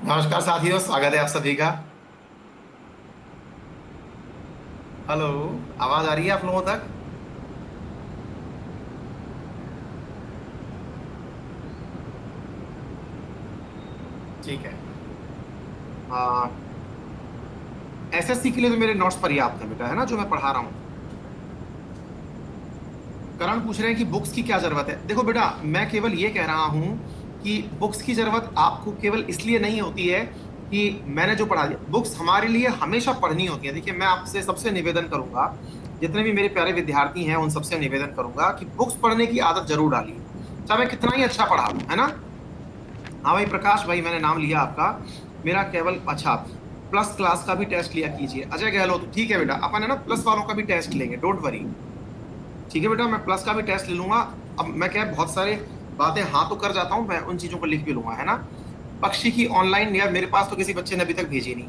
नमस्कार साथियों, स्वागत है आप सभी का। हेलो। आवाज आ रही है आप लोगों तक? ठीक है। एसएससी के लिए तो मेरे नोट्स पर्याप्त है बेटा, है ना, जो मैं पढ़ा रहा हूँ। करण पूछ रहे हैं कि बुक्स की क्या जरूरत है। देखो बेटा, मैं केवल ये कह रहा हूँ कि बुक्स की जरूरत आपको केवल इसलिए नहीं होती है कि मैंने जो पढ़ा दिया। बुक्स हमारे लिए हमेशा पढ़नी होती है। देखिए, मैं आपसे सबसे निवेदन करूंगा, जितने भी मेरे प्यारे विद्यार्थी हैं उन सबसे निवेदन करूंगा कि बुक्स पढ़ने की आदत जरूर डालिए, चाहे मैं कितना ही अच्छा पढ़ा दूं, है ना। हाँ भाई प्रकाश भाई, मैंने नाम लिया आपका। मेरा केवल अच्छा, प्लस क्लास का भी टेस्ट लिया कीजिए। अजय गहलोत, ठीक है बेटा, अपन है ना प्लस वालों का भी टेस्ट लेंगे, डोंट वरी। ठीक है बेटा, मैं प्लस का भी टेस्ट ले लूंगा। अब मैं क्या बहुत सारे बातें हाँ तो कर जाता हूँ, मैं उन चीजों को लिख भी लूंगा, है ना। पक्षी की ऑनलाइन, यार मेरे पास तो किसी बच्चे ने अभी तक भेजी नहीं।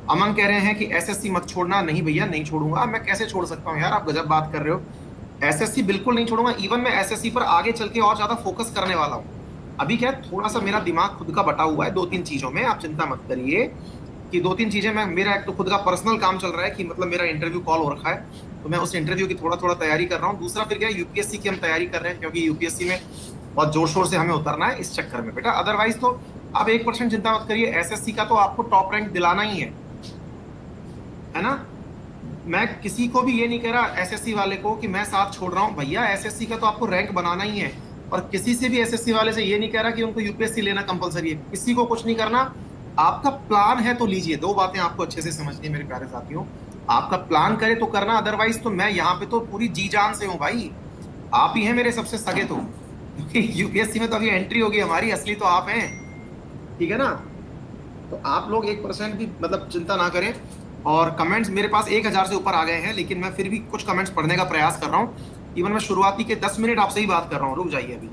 अमन कह रहे हैं कि एसएससी मत छोड़ना। नहीं भैया, नहीं छोड़ूंगा। मैं कैसे छोड़ सकता हूँ यार, आप गजब बात कर रहे हो। एसएससी बिल्कुल नहीं छोड़ूंगा। इवन मैं एसएससी पर आगे चल के और ज्यादा फोकस करने वाला हूँ। अभी क्या है, थोड़ा सा मेरा दिमाग खुद का बटा हुआ है दो तीन चीजों में, आप चिंता मत करिए। कि दो तीन चीजें मैं, मेरा एक तो खुद का पर्सनल काम चल रहा है कि मतलब मेरा इंटरव्यू कॉल हो रखा है, तो मैं उस इंटरव्यू की थोड़ा थोड़ा तैयारी कर रहा हूँ। दूसरा फिर क्या है, यूपीएससी की हम तैयारी कर रहे हैं, क्योंकि यूपीएससी में बहुत जोर शोर से हमें उतरना है, इस चक्कर में बेटा। अदरवाइज तो आप 1% चिंता मत करिए, एसएससी का तो आपको टॉप रैंक दिलाना ही है ना। मैं किसी को भी ये नहीं कह रहा एसएससी वाले को कि मैं साथ छोड़ रहा हूँ। भैया एसएससी का तो आपको रैंक बनाना ही है। और किसी से भी एसएससी वाले से ये नहीं कह रहा कि उनको यूपीएससी लेना कंपलसरी है, किसी को कुछ नहीं करना। आपका प्लान है तो लीजिए। दो बातें आपको अच्छे से समझनी है मेरे प्यारे साथियों। आपका प्लान करे तो करना, अदरवाइज तो मैं यहाँ पे तो पूरी जी जान से हूँ भाई। आप ही हैं मेरे सबसे सगे तो, क्योंकि यूपीएससी में तो अभी एंट्री होगी हमारी, असली तो आप हैं। ठीक है ना। तो आप लोग 1% भी मतलब चिंता ना करें। और कमेंट्स मेरे पास 1000 से ऊपर आ गए हैं, लेकिन मैं फिर भी कुछ कमेंट्स पढ़ने का प्रयास कर रहा हूँ। इवन मैं शुरुआती के 10 मिनट आपसे ही बात कर रहा हूँ, रुक जाइए अभी।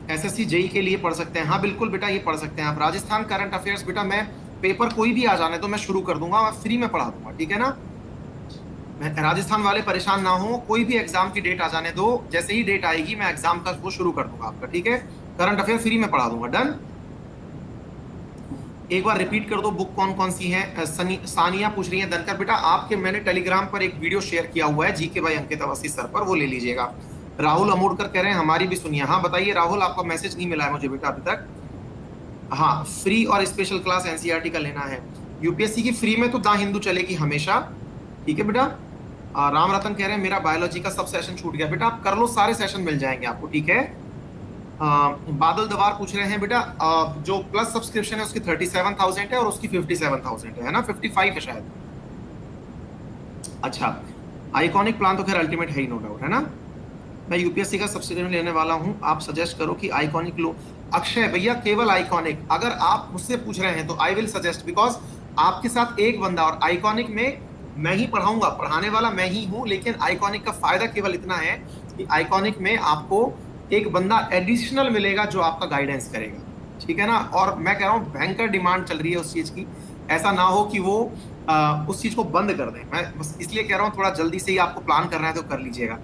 एसएससी जेई के लिए पढ़ सकते हैं, हाँ बिल्कुल बेटा, ये पढ़ सकते हैं आप। राजस्थान करंट अफेयर्स बेटा, मैं पेपर कोई भी आ जाने तो मैं शुरू कर दूंगा, मैं फ्री में पढ़ा दूंगा, ठीक है ना। राजस्थान वाले परेशान ना हो, कोई भी एग्जाम की डेट आ जाने दो, जैसे ही डेट आएगी मैं एग्जाम का वो शुरू कर दूंगा आपका, ठीक है। करंट अफेयर फ्री में पढ़ा दूंगा, डन। एक बार रिपीट कर दो बुक कौन कौन सी है। सानिया पूछ रही है धनकर बेटा, आपके मैंने टेलीग्राम पर एक वीडियो शेयर किया हुआ है GK by Ankit Awasthi sir पर, वो ले लीजिएगा। राहुल अमोड़कर कह रहे हैं हमारी भी सुनिए। हाँ बताइए राहुल, आपका मैसेज नहीं मिला है मुझे बेटा अभी तक। हाँ, फ्री और स्पेशल क्लास एनसीईआरटी का लेना है। यूपीएससी की फ्री में तो दा हिंदू चलेगी हमेशा, ठीक है बेटा। राम रतन कह रहे हैं मेरा बायोलॉजी का सब सेशन छूट गया। बेटा आप कर लो, सारे सेशन मिल जाएंगे आपको, ठीक है। बादल दवार पूछ रहे हैं बेटा, जो प्लस सब्सक्रिप्शन है उसकी 37,000 है और उसकी 57,000 है ना, 55 है शायद। अच्छा, आइकॉनिक प्लान तो खैर अल्टीमेट है ही, नो डाउट, है ना। मैं यूपीएससी का सब्सिक्वेंट लेने वाला हूं, आप सजेस्ट करो कि आइकॉनिक लो। अक्षय भैया केवल आइकॉनिक, अगर आप मुझसे पूछ रहे हैं तो आई विल सजेस्ट, बिकॉज आपके साथ एक बंदा, और आइकॉनिक में मैं ही पढ़ाऊंगा, पढ़ाने वाला मैं ही हूं, लेकिन आइकॉनिक का फायदा केवल इतना है कि आइकॉनिक में आपको एक बंदा एडिशनल मिलेगा जो आपका गाइडेंस करेगा, ठीक है ना। और मैं कह रहा हूं भयंकर डिमांड चल रही है उस चीज की, ऐसा ना हो कि वो उस चीज को बंद कर दें। मैं बस इसलिए कह रहा हूं थोड़ा जल्दी से ही आपको प्लान करना है तो कर लीजिएगा,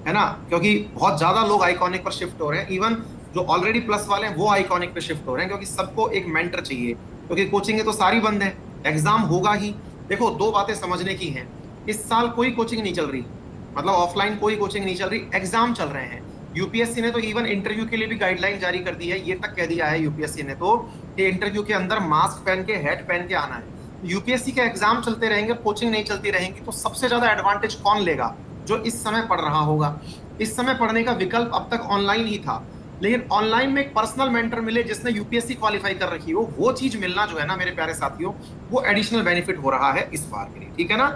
है ना। क्योंकि बहुत ज्यादा लोग आइकॉनिक पर शिफ्ट हो रहे हैं, इवन जो ऑलरेडी प्लस वाले हैं वो आइकॉनिक पे शिफ्ट हो रहे हैं, क्योंकि सबको एक मेंटर चाहिए, क्योंकि कोचिंग तो सारी बंद है, एग्जाम होगा ही। देखो दो बातें समझने की हैं, इस साल कोई कोचिंग नहीं चल रही, मतलब ऑफलाइन कोई कोचिंग नहीं चल रही, एग्जाम चल रहे हैं। यूपीएससी ने तो इवन इंटरव्यू के लिए भी गाइडलाइन जारी कर दी है, ये तक कह दिया है यूपीएससी ने तो कि इंटरव्यू के अंदर मास्क पहन के, हेड पहन के आना है। यूपीएससी के एग्जाम चलते रहेंगे, कोचिंग नहीं चलती रहेंगी, तो सबसे ज्यादा एडवांटेज कौन लेगा? जो इस समय पढ़ रहा होगा। इस समय पढ़ने का विकल्प अब तक ऑनलाइन ही था, लेकिन ऑनलाइन में एक पर्सनल मेंटर मिले जिसने यूपीएससी क्वालिफाई कर रखी हो, वो चीज मिलना जो है ना मेरे प्यारे साथियों, वो एडिशनल बेनिफिट हो रहा है इस बार के लिए, ठीक है ना।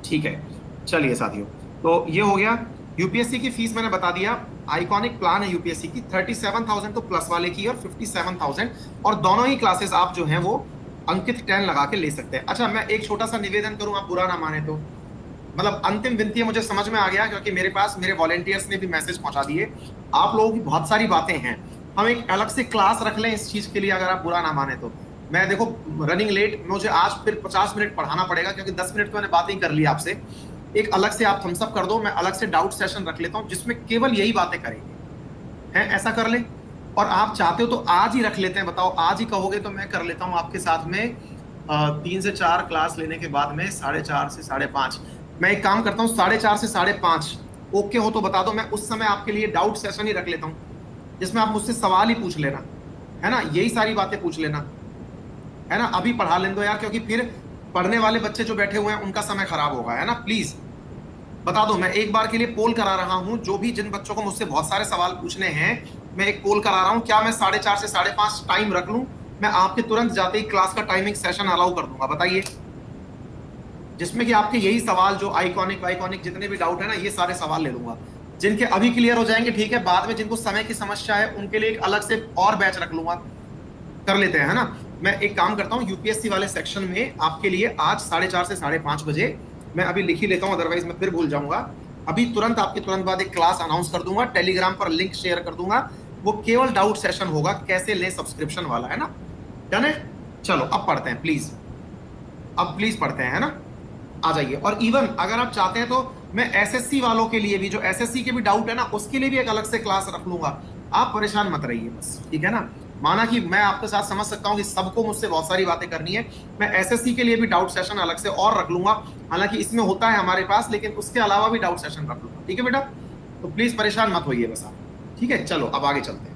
ठीक है, चलिए साथियों, तो ये हो गया। यूपीएससी की फीस मैंने बता दिया। आइकॉनिक प्लान है यूपीएससी की 37,000 तो प्लस वाले की, और 57,000, और दोनों ही क्लासेस आप जो हैं वो अंकित 10 लगा के ले सकते हैं। अच्छा, मैं एक छोटा सा निवेदन करूं, आप बुरा ना माने तो, मतलब अंतिम विनती है, मुझे समझ में आ गया, क्योंकि मेरे पास मेरे वॉलेंटियर्स ने भी मैसेज पहुंचा दिए, आप लोगों की बहुत सारी बातें हैं, हम एक अलग से क्लास रख लें इस चीज के लिए, अगर आप बुरा ना माने तो। मैं देखो रनिंग लेट, मुझे आज फिर 50 मिनट पढ़ाना पड़ेगा, क्योंकि 10 मिनट तो मैंने बात ही कर ली आपसे। एक अलग से आप थम्स अप कर दो, मैं अलग से डाउट सेशन रख लेता हूं जिसमें केवल यही बातें करेंगे, हैं, ऐसा कर ले। और आप चाहते हो तो आज ही रख लेते हैं, बताओ आज ही कहोगे तो मैं कर लेता हूँ आपके साथ में 3 से 4 क्लास लेने के बाद में 4:30 से 5:30। मैं एक काम करता हूँ 4:30 से 5:30 ओके हो तो बता दो, मैं उस समय आपके लिए डाउट सेशन ही रख लेता हूँ, जिसमें आप मुझसे सवाल ही पूछ लेना, है ना, यही सारी बातें पूछ लेना, है ना। अभी पढ़ा लेने दो यार, क्योंकि फिर पढ़ने वाले बच्चे जो बैठे हुए हैं उनका समय खराब होगा, है ना। प्लीज बता दो, मैं एक बार के लिए पोल करा रहा हूं, जो भी जिन बच्चों को मुझसे बहुत सारे सवाल पूछने हैं मैं एक पोल करा रहा हूं, क्या मैं 4:30 से 5:30 टाइम रख लूं, मैं आपके तुरंत जाते ही क्लास का टाइमिंग सेशन अलाउ कर दूंगा, बताइए, जिसमें कि आपके यही सवाल जो आइकॉनिक वाइकॉनिक जितने भी डाउट है ना, ये सारे सवाल ले लूंगा, जिनके अभी क्लियर हो जाएंगे ठीक है, बाद में जिनको समय की समस्या है उनके लिए एक अलग से और बैच रख लूंगा, कर लेते हैं, है ना। मैं एक काम करता हूँ यूपीएससी वाले सेक्शन में आपके लिए आज 4:30 से 5:30 बजे मैं अभी लिख ही लेता हूँ, अदरवाइज मैं फिर भूल जाऊंगा। अभी तुरंत आपके तुरंत बाद एक क्लास अनाउंस कर दूंगा, टेलीग्राम पर लिंक शेयर कर दूंगा, वो केवल डाउट सेशन होगा, कैसे ले सब्सक्रिप्शन वाला, है ना। डन है, चलो अब पढ़ते हैं प्लीज, अब प्लीज पढ़ते हैं, है ना, आ जाइए। और इवन अगर आप चाहते हैं तो मैं एसएससी वालों के लिए भी, जो एसएससी के भी डाउट है ना, उसके लिए भी एक अलग से क्लास रख लूंगा, आप परेशान मत रहिए बस, ठीक है ना। माना कि मैं आपके साथ समझ सकता हूं कि सबको मुझसे बहुत सारी बातें करनी है, मैं एसएससी के लिए भी डाउट सेशन अलग से और रख लूंगा, हालांकि इसमें होता है हमारे पास, लेकिन उसके अलावा भी डाउट सेशन रख लूंगा, ठीक है बेटा, तो प्लीज परेशान मत होइए बस आप, ठीक है। चलो अब आगे चलते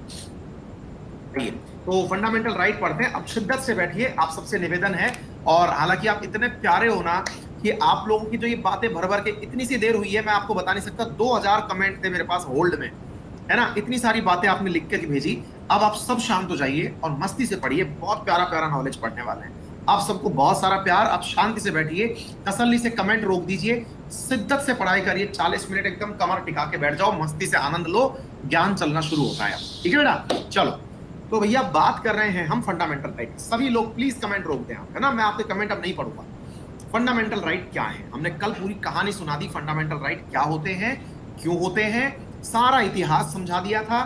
हैं, तो फंडामेंटल राइट पढ़ते हैं। अब शिद्दत से बैठिए, आप सबसे निवेदन है, और हालांकि आप इतने प्यारे हो ना कि आप लोगों की जो ये बातें भर भर के इतनी सी देर हुई है, मैं आपको बता नहीं सकता, 2000 कमेंट थे मेरे पास होल्ड में, है ना, इतनी सारी बातें आपने लिख के भेजी। अब आप सब शांत हो जाइए और मस्ती से पढ़िए, बहुत प्यारा प्यारा नॉलेज पढ़ने वाले हैं, आप सबको बहुत सारा प्यार, आप शांति से बैठिए, तसल्ली से कमेंट रोक दीजिए, शिद्दत से पढ़ाई करिए, 40 मिनट एकदम कमर टिका के बैठ जाओ, मस्ती से आनंद लो, ज्ञान चलना शुरू होता है, ठीक है बेटा। चलो तो भैया बात कर रहे हैं हम फंडामेंटल राइट, सभी लोग प्लीज कमेंट रोक दें आप, है ना, मैं आपके कमेंट अब नहीं पढ़ूंगा। फंडामेंटल राइट क्या है, हमने कल पूरी कहानी सुना दी, फंडामेंटल राइट क्या होते हैं, क्यों होते हैं, सारा इतिहास समझा दिया था,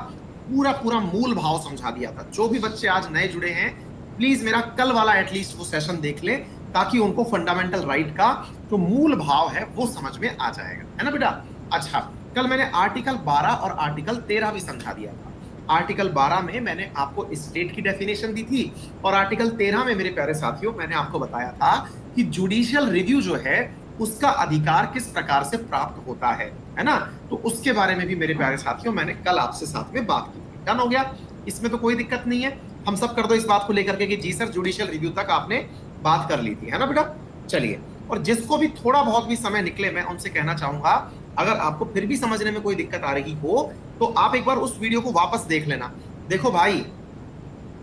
पूरा पूरा मूल भाव समझा दिया था। जो भी बच्चे आज नए जुड़े हैं प्लीज मेरा कल वाला एटलीस्ट वो सेशन देख ले, ताकि उनको फंडामेंटल राइट का जो मूल भाव है वो समझ में आ जाएगा, है ना बेटा। अच्छा, कल मैंने आर्टिकल 12 और आर्टिकल 13 भी समझा दिया था। आर्टिकल 12 में मैंने आपको स्टेट की डेफिनेशन दी थी, और आर्टिकल 13 में मेरे प्यारे साथियों मैंने आपको बताया था कि जुडिशियल रिव्यू जो है उसका अधिकार किस प्रकार से प्राप्त होता है ना, तो उसके बारे में भी मेरे प्यारे साथियों मैंने कल आपसे साथ में बात की थी। डन हो गया, इसमें तो कोई दिक्कत नहीं है, हम सब कर दो इस बात को लेकर के कि जी सर जुडिशियल रिव्यू तक आपने बात कर ली थी, है ना बेटा। चलिए, और जिसको भी थोड़ा बहुत भी समय निकले मैं उनसे कहना चाहूंगा, अगर आपको फिर भी समझने में कोई दिक्कत आ रही हो तो आप एक बार उस वीडियो को वापस देख लेना। देखो भाई,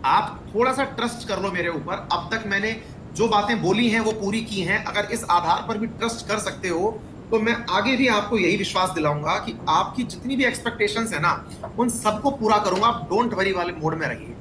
आप थोड़ा सा ट्रस्ट कर लो मेरे ऊपर, अब तक मैंने जो बातें बोली हैं वो पूरी की हैं, अगर इस आधार पर भी ट्रस्ट कर सकते हो तो मैं आगे भी आपको यही विश्वास दिलाऊंगा कि आपकी जितनी भी एक्सपेक्टेशंस है ना उन सबको पूरा करूंगा। आप डोंट वरी वाले मोड में रहिए।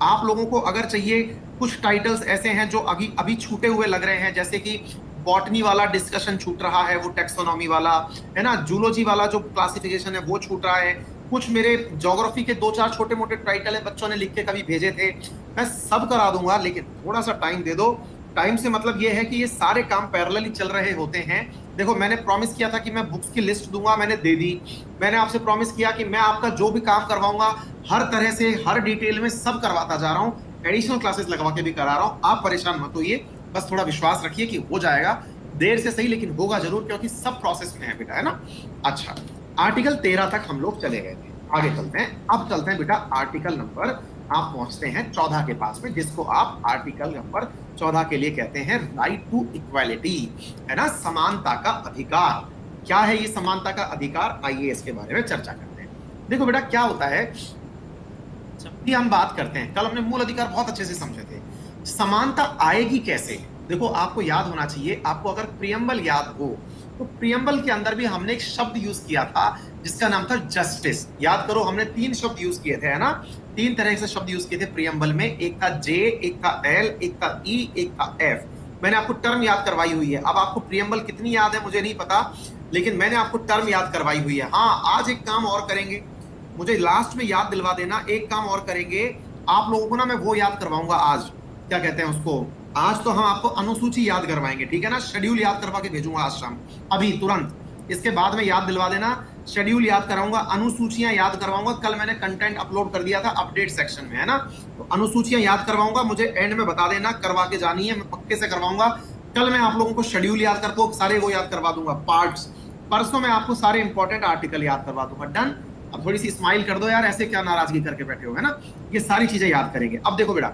आप लोगों को अगर चाहिए, कुछ टाइटल्स ऐसे हैं जो अभी अभी छूटे हुए लग रहे हैं, जैसे कि बॉटनी वाला डिस्कशन छूट रहा है, वो टेक्सोनॉमी वाला, है ना, जूलॉजी वाला जो क्लासिफिकेशन है वो छूट रहा है, कुछ मेरे ज्योग्राफी के 2-4 छोटे मोटे टाइटल है बच्चों ने लिख के कभी भेजे थे, मैं सब करा दूंगा, लेकिन थोड़ा सा टाइम दे दो। टाइम से मतलब ये है कि ये सारे काम पैरेलली चल रहे होते हैं। देखो, मैंने प्रॉमिस किया था कि मैं बुक्स की लिस्ट दूंगा, मैंने दे दी। मैंने आपसे प्रॉमिस किया कि मैं आपका जो भी काम करवाऊंगा हर तरह से हर डिटेल में सब करवाता जा रहा हूँ, एडिशनल क्लासेस लगवा के भी करा रहा हूँ, आप परेशान मत होइए, बस थोड़ा विश्वास रखिए कि हो जाएगा, देर से सही लेकिन होगा जरूर, क्योंकि सब प्रोसेस में है बेटा, है ना। अच्छा, आर्टिकल 13 तक हम लोग चले गए थे, आगे चलते हैं। अब चलते हैं बेटा आर्टिकल नंबर, आप पहुंचते हैं 14 के पास में, जिसको आप आर्टिकल नंबर 14 के लिए कहते हैं राइट टू इक्वालिटी, है ना, समानता का अधिकार। क्या है ये समानता का अधिकार, आइए इसके बारे में चर्चा करते हैं। देखो बेटा, क्या होता है, जब भी हम बात करते हैं, कल हमने मूल अधिकार बहुत अच्छे से समझे थे, समानता आएगी कैसे। देखो, आपको याद होना चाहिए, आपको अगर प्रियम्बल याद हो तो प्रियम्बल के अंदर भी हमने एक शब्द यूज किया था जिसका नाम था जस्टिस। याद करो, हमने 3 शब्द यूज किए थे, है ना, 3 तरह से शब्द यूज किए थे प्रियम्बल में, एक था जे, एक था एल, एक था ई, एक था एफ। मैंने आपको टर्म याद करवाई हुई है। अब आपको प्रियम्बल कितनी याद है मुझे नहीं पता, लेकिन मैंने आपको टर्म याद करवाई हुई है। हाँ, आज एक काम और करेंगे, मुझे लास्ट में याद दिलवा देना, एक काम और करेंगे आप लोगों को ना, मैं वो याद करवाऊंगा आज, क्या कहते हैं उसको, आज तो हम आपको अनुसूची याद करवाएंगे, ठीक है ना, शेड्यूल याद करवा के भेजूंगा आज शाम, अभी तुरंत। इसके बाद में याद दिलवा देना शेड्यूल याद कराऊंगा, अनुसूचियां याद करवाऊंगा। कल मैंने कंटेंट अपलोड कर दिया था अपडेट सेक्शन में, है ना। तो अनुसूचियां याद करवाऊंगा, मुझे एंड में बता देना, करवा के जानी है, मैं पक्के से करवाऊंगा। कल मैं आप लोगों को शेड्यूल याद करके सारे वो याद करवा दूंगा पार्ट्स। परसों मैं आपको सारे इंपॉर्टेंट आर्टिकल याद करवा दूंगा। डन। अब थोड़ी सी स्माइल कर दो यार, ऐसे क्या नाराजगी करके बैठे हो, है ना। ये सारी चीजें याद करेंगे। अब देखो बेटा,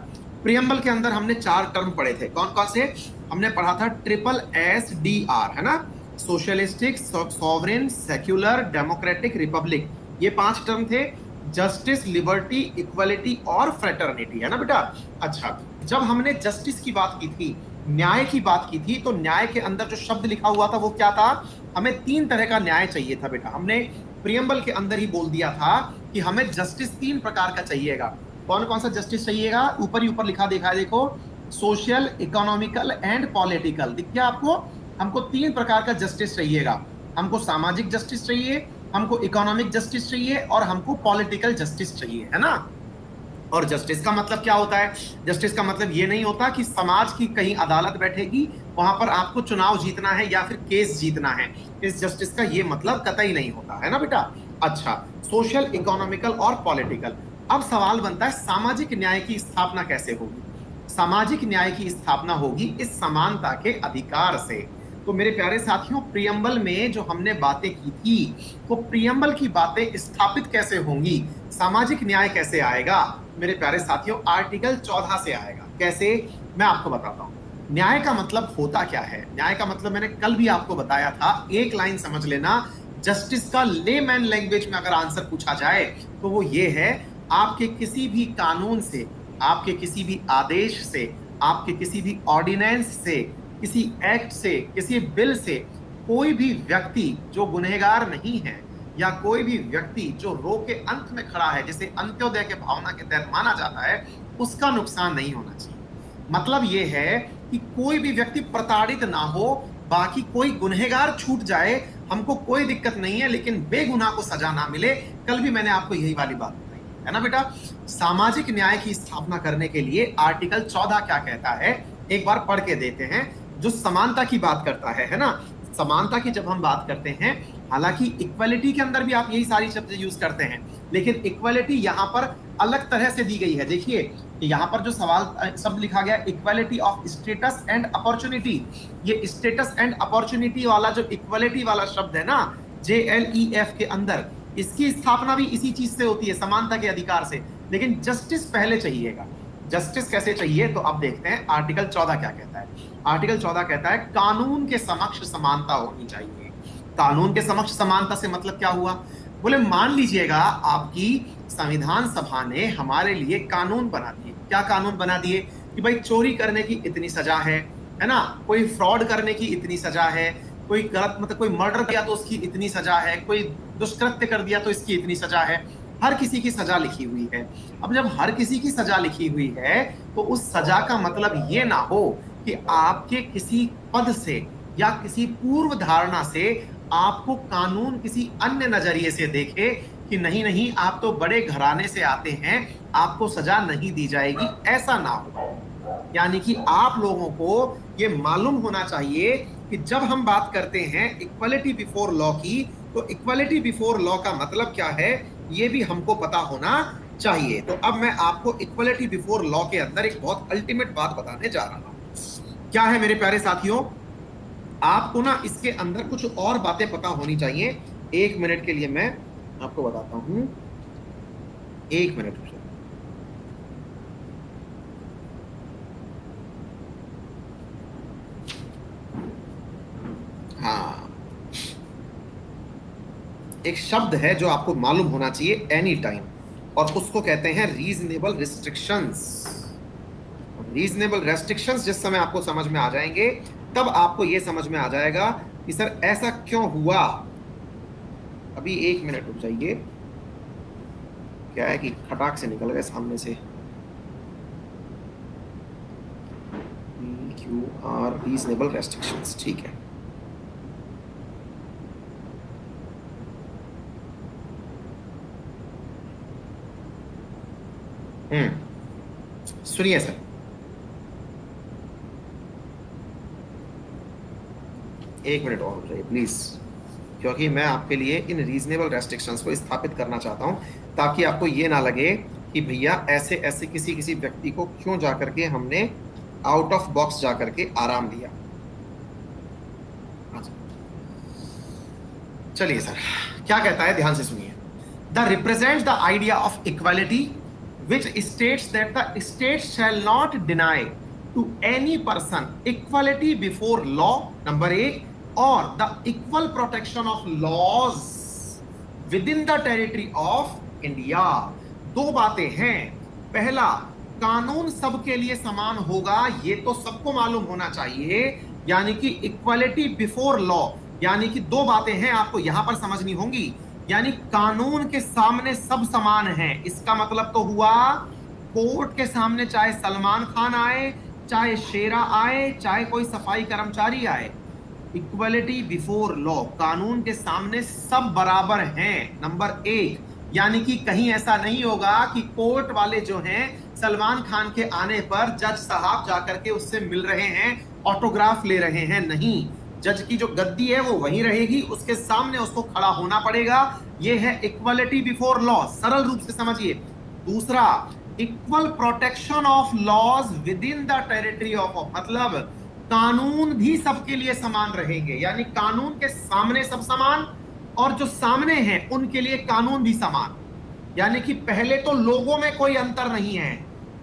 प्रियम्बल के अंदर हमने 4 टर्म पढ़े थे। कौन कौन से हमने पढ़ा था? SSDR, है ना। Socialistic, sovereign, secular, democratic, Republic. ये 5 टर्म थे। जस्टिस, लिबर्टी, इक्वलिटी और फ्रेटर्निटी, है ना बेटा। अच्छा, जब हमने जस्टिस की बात की थी, न्याय की बात की थी, तो न्याय के अंदर जो शब्द लिखा हुआ था वो क्या था? हमें 3 तरह का न्याय चाहिए था बेटा। हमने प्रियम्बल के अंदर ही बोल दिया था कि हमें जस्टिस 3 प्रकार का चाहिएगा। कौन कौन सा जस्टिस चाहिएगा? ऊपर ही ऊपर लिखा देखा है, देखो। Social, economical and political. दिख गया आपको? हमको 3 प्रकार का जस्टिस चाहिएगा। हमको सामाजिक जस्टिस चाहिए, हमको इकोनॉमिक जस्टिस चाहिए और हमको पॉलिटिकल जस्टिस चाहिए, है ना। और जस्टिस का मतलब क्या होता है? जस्टिस का मतलब ये नहीं होता कि समाज की कहीं अदालत बैठेगी, वहां पर आपको चुनाव जीतना है या फिर केस जीतना है। इस जस्टिस का ये मतलब कतई नहीं होता, है ना बेटा। अच्छा, सोशल, इकोनॉमिकल और पॉलिटिकल। अब सवाल बनता है, सामाजिक न्याय की स्थापना कैसे होगी? सामाजिक न्याय की स्थापना होगी इस समानता के अधिकार से। तो मेरे प्यारे साथियों, प्रियम्बल में जो हमने बातें की थी, वो प्रियम्बल की बातें स्थापित कैसे होंगी? सामाजिक न्याय कैसे आएगा? मेरे प्यारे साथियों, आर्टिकल 14 से आएगा। कैसे? मैं आपको बताता हूं। न्याय का मतलब होता क्या है? न्याय का मतलब मैंने कल भी आपको बताया था, एक लाइन समझ लेना। जस्टिस का लेमैन लैंग्वेज में अगर आंसर पूछा जाए तो वो ये है, आपके किसी भी कानून से, आपके किसी भी आदेश से, आपके किसी भी ऑर्डिनेंस से, किसी एक्ट से, किसी बिल से कोई भी व्यक्ति जो गुनहगार नहीं है, या कोई भी व्यक्ति जो रो के अंत में खड़ा है, जिसे अंत्योदय के भावना के तहत माना जाता है, उसका नुकसान नहीं होना चाहिए। मतलब यह है कि कोई भी व्यक्ति प्रताड़ित ना हो, बाकी कोई गुनहगार छूट जाए, हमको कोई दिक्कत नहीं है, लेकिन बेगुनाह को सजा ना मिले। कल भी मैंने आपको यही वाली बात बताई है ना बेटा। सामाजिक न्याय की स्थापना करने के लिए आर्टिकल 14 क्या कहता है, एक बार पढ़ के देते हैं। जो समानता की बात करता है ना। समानता की जब हम बात करते हैं, हालांकि इक्वलिटी के अंदर भी आप यही सारी शब्द यूज करते हैं, लेकिन इक्वलिटी यहां पर अलग तरह से दी गई है। देखिए, यहां पर जो सवाल शब्द लिखा गया, equality of status and opportunity. ये स्टेटस एंड अपॉर्चुनिटी वाला जो इक्वलिटी वाला शब्द है ना, JLEF के अंदर, इसकी स्थापना भी इसी चीज से होती है, समानता के अधिकार से। लेकिन जस्टिस पहले चाहिएगा। जस्टिस कैसे चाहिए? तो अब देखते हैं आर्टिकल 14 क्या कहता है। आर्टिकल 14 कहता है, कानून के समक्ष समानता होनी चाहिए। कानून के समक्ष समानता से मतलब क्या हुआ? बोले, मान लीजिएगा आपकी संविधान सभा ने हमारे लिए कानून बना दिए। क्या कानून बना दिए? कि भाई चोरी करने की इतनी सजा है ना, कोई फ्रॉड करने की इतनी सजा है, कोई गलत मतलब कोई मर्डर किया तो उसकी इतनी सजा है, कोई दुष्कृत्य कर दिया तो इसकी इतनी सजा है। हर किसी की सजा लिखी हुई है। अब जब हर किसी की सजा लिखी हुई है, तो उस सजा का मतलब ये ना हो कि आपके किसी पद से या किसी पूर्व धारणा से आपको कानून किसी अन्य नजरिए से देखे कि नहीं नहीं, आप तो बड़े घराने से आते हैं, आपको सजा नहीं दी जाएगी, ऐसा ना हो। यानी कि आप लोगों को ये मालूम होना चाहिए कि जब हम बात करते हैं इक्वलिटी बिफोर लॉ की, तो इक्वलिटी बिफोर लॉ का मतलब क्या है, ये भी हमको पता होना चाहिए। तो अब मैं आपको इक्वलिटी बिफोर लॉ के अंदर एक बहुत अल्टीमेट बात बताने जा रहा हूं। क्या है मेरे प्यारे साथियों? आपको ना इसके अंदर कुछ और बातें पता होनी चाहिए। 1 मिनट के लिए मैं आपको बताता हूं। 1 मिनट। हाँ, एक शब्द है जो आपको मालूम होना चाहिए एनी टाइम, और उसको कहते हैं रीजनेबल रिस्ट्रिक्शंस। रीजनेबल रेस्ट्रिक्शंस जिस समय आपको समझ में आ जाएंगे, तब आपको यह समझ में आ जाएगा कि सर ऐसा क्यों हुआ। अभी 1 मिनट रुक जाइए। क्या है कि खटाक से निकल गए सामने से। QR रीजनेबल रेस्ट्रिक्शंस, ठीक है। सुनिए सर, एक मिनट और हो जाइए प्लीज। क्योंकि मैं आपके लिए इन रीजनेबल रेस्ट्रिक्शंस को स्थापित करना चाहता हूं, ताकि आपको ये ना लगे कि भैया ऐसे ऐसे किसी किसी व्यक्ति को क्यों जाकर के हमने आउट ऑफ बॉक्स जाकर के आराम दिया। चलिए सर, क्या कहता है, ध्यान से सुनिए। The represent the idea of equality which states that the state shall not deny to any person equality before law, number 8, or the equal protection of laws within the territory of India। दो बातें हैं। पहला, कानून सबके लिए समान होगा, ये तो सबको मालूम होना चाहिए, यानी कि इक्वालिटी बिफोर लॉ, यानी कि दो बातें हैं आपको यहां पर समझनी होंगी। यानी कानून के सामने सब समान हैं। इसका मतलब तो हुआ कोर्ट के सामने चाहे सलमान खान आए, चाहे शेरा आए, चाहे कोई सफाई कर्मचारी आए, इक्वलिटी बिफोर लॉ, कानून के सामने सब बराबर हैं। नंबर 1, यानी कि कहीं ऐसा नहीं होगा कि कोर्ट वाले जो हैं सलमान खान के आने पर जज साहब जाकर के उससे मिल रहे हैं, ऑटोग्राफ ले रहे हैं। नहीं, जज की जो गद्दी है वो वहीं रहेगी, उसके सामने उसको खड़ा होना पड़ेगा। ये है इक्वलिटी बिफोर लॉ, सरल रूप से समझिए। दूसरा, equal protection of laws within the territory of, मतलब कानून भी सबके लिए समान रहेंगे, यानी कानून के सामने सब समान, और जो सामने हैं उनके लिए कानून भी समान। यानी कि पहले तो लोगों में कोई अंतर नहीं है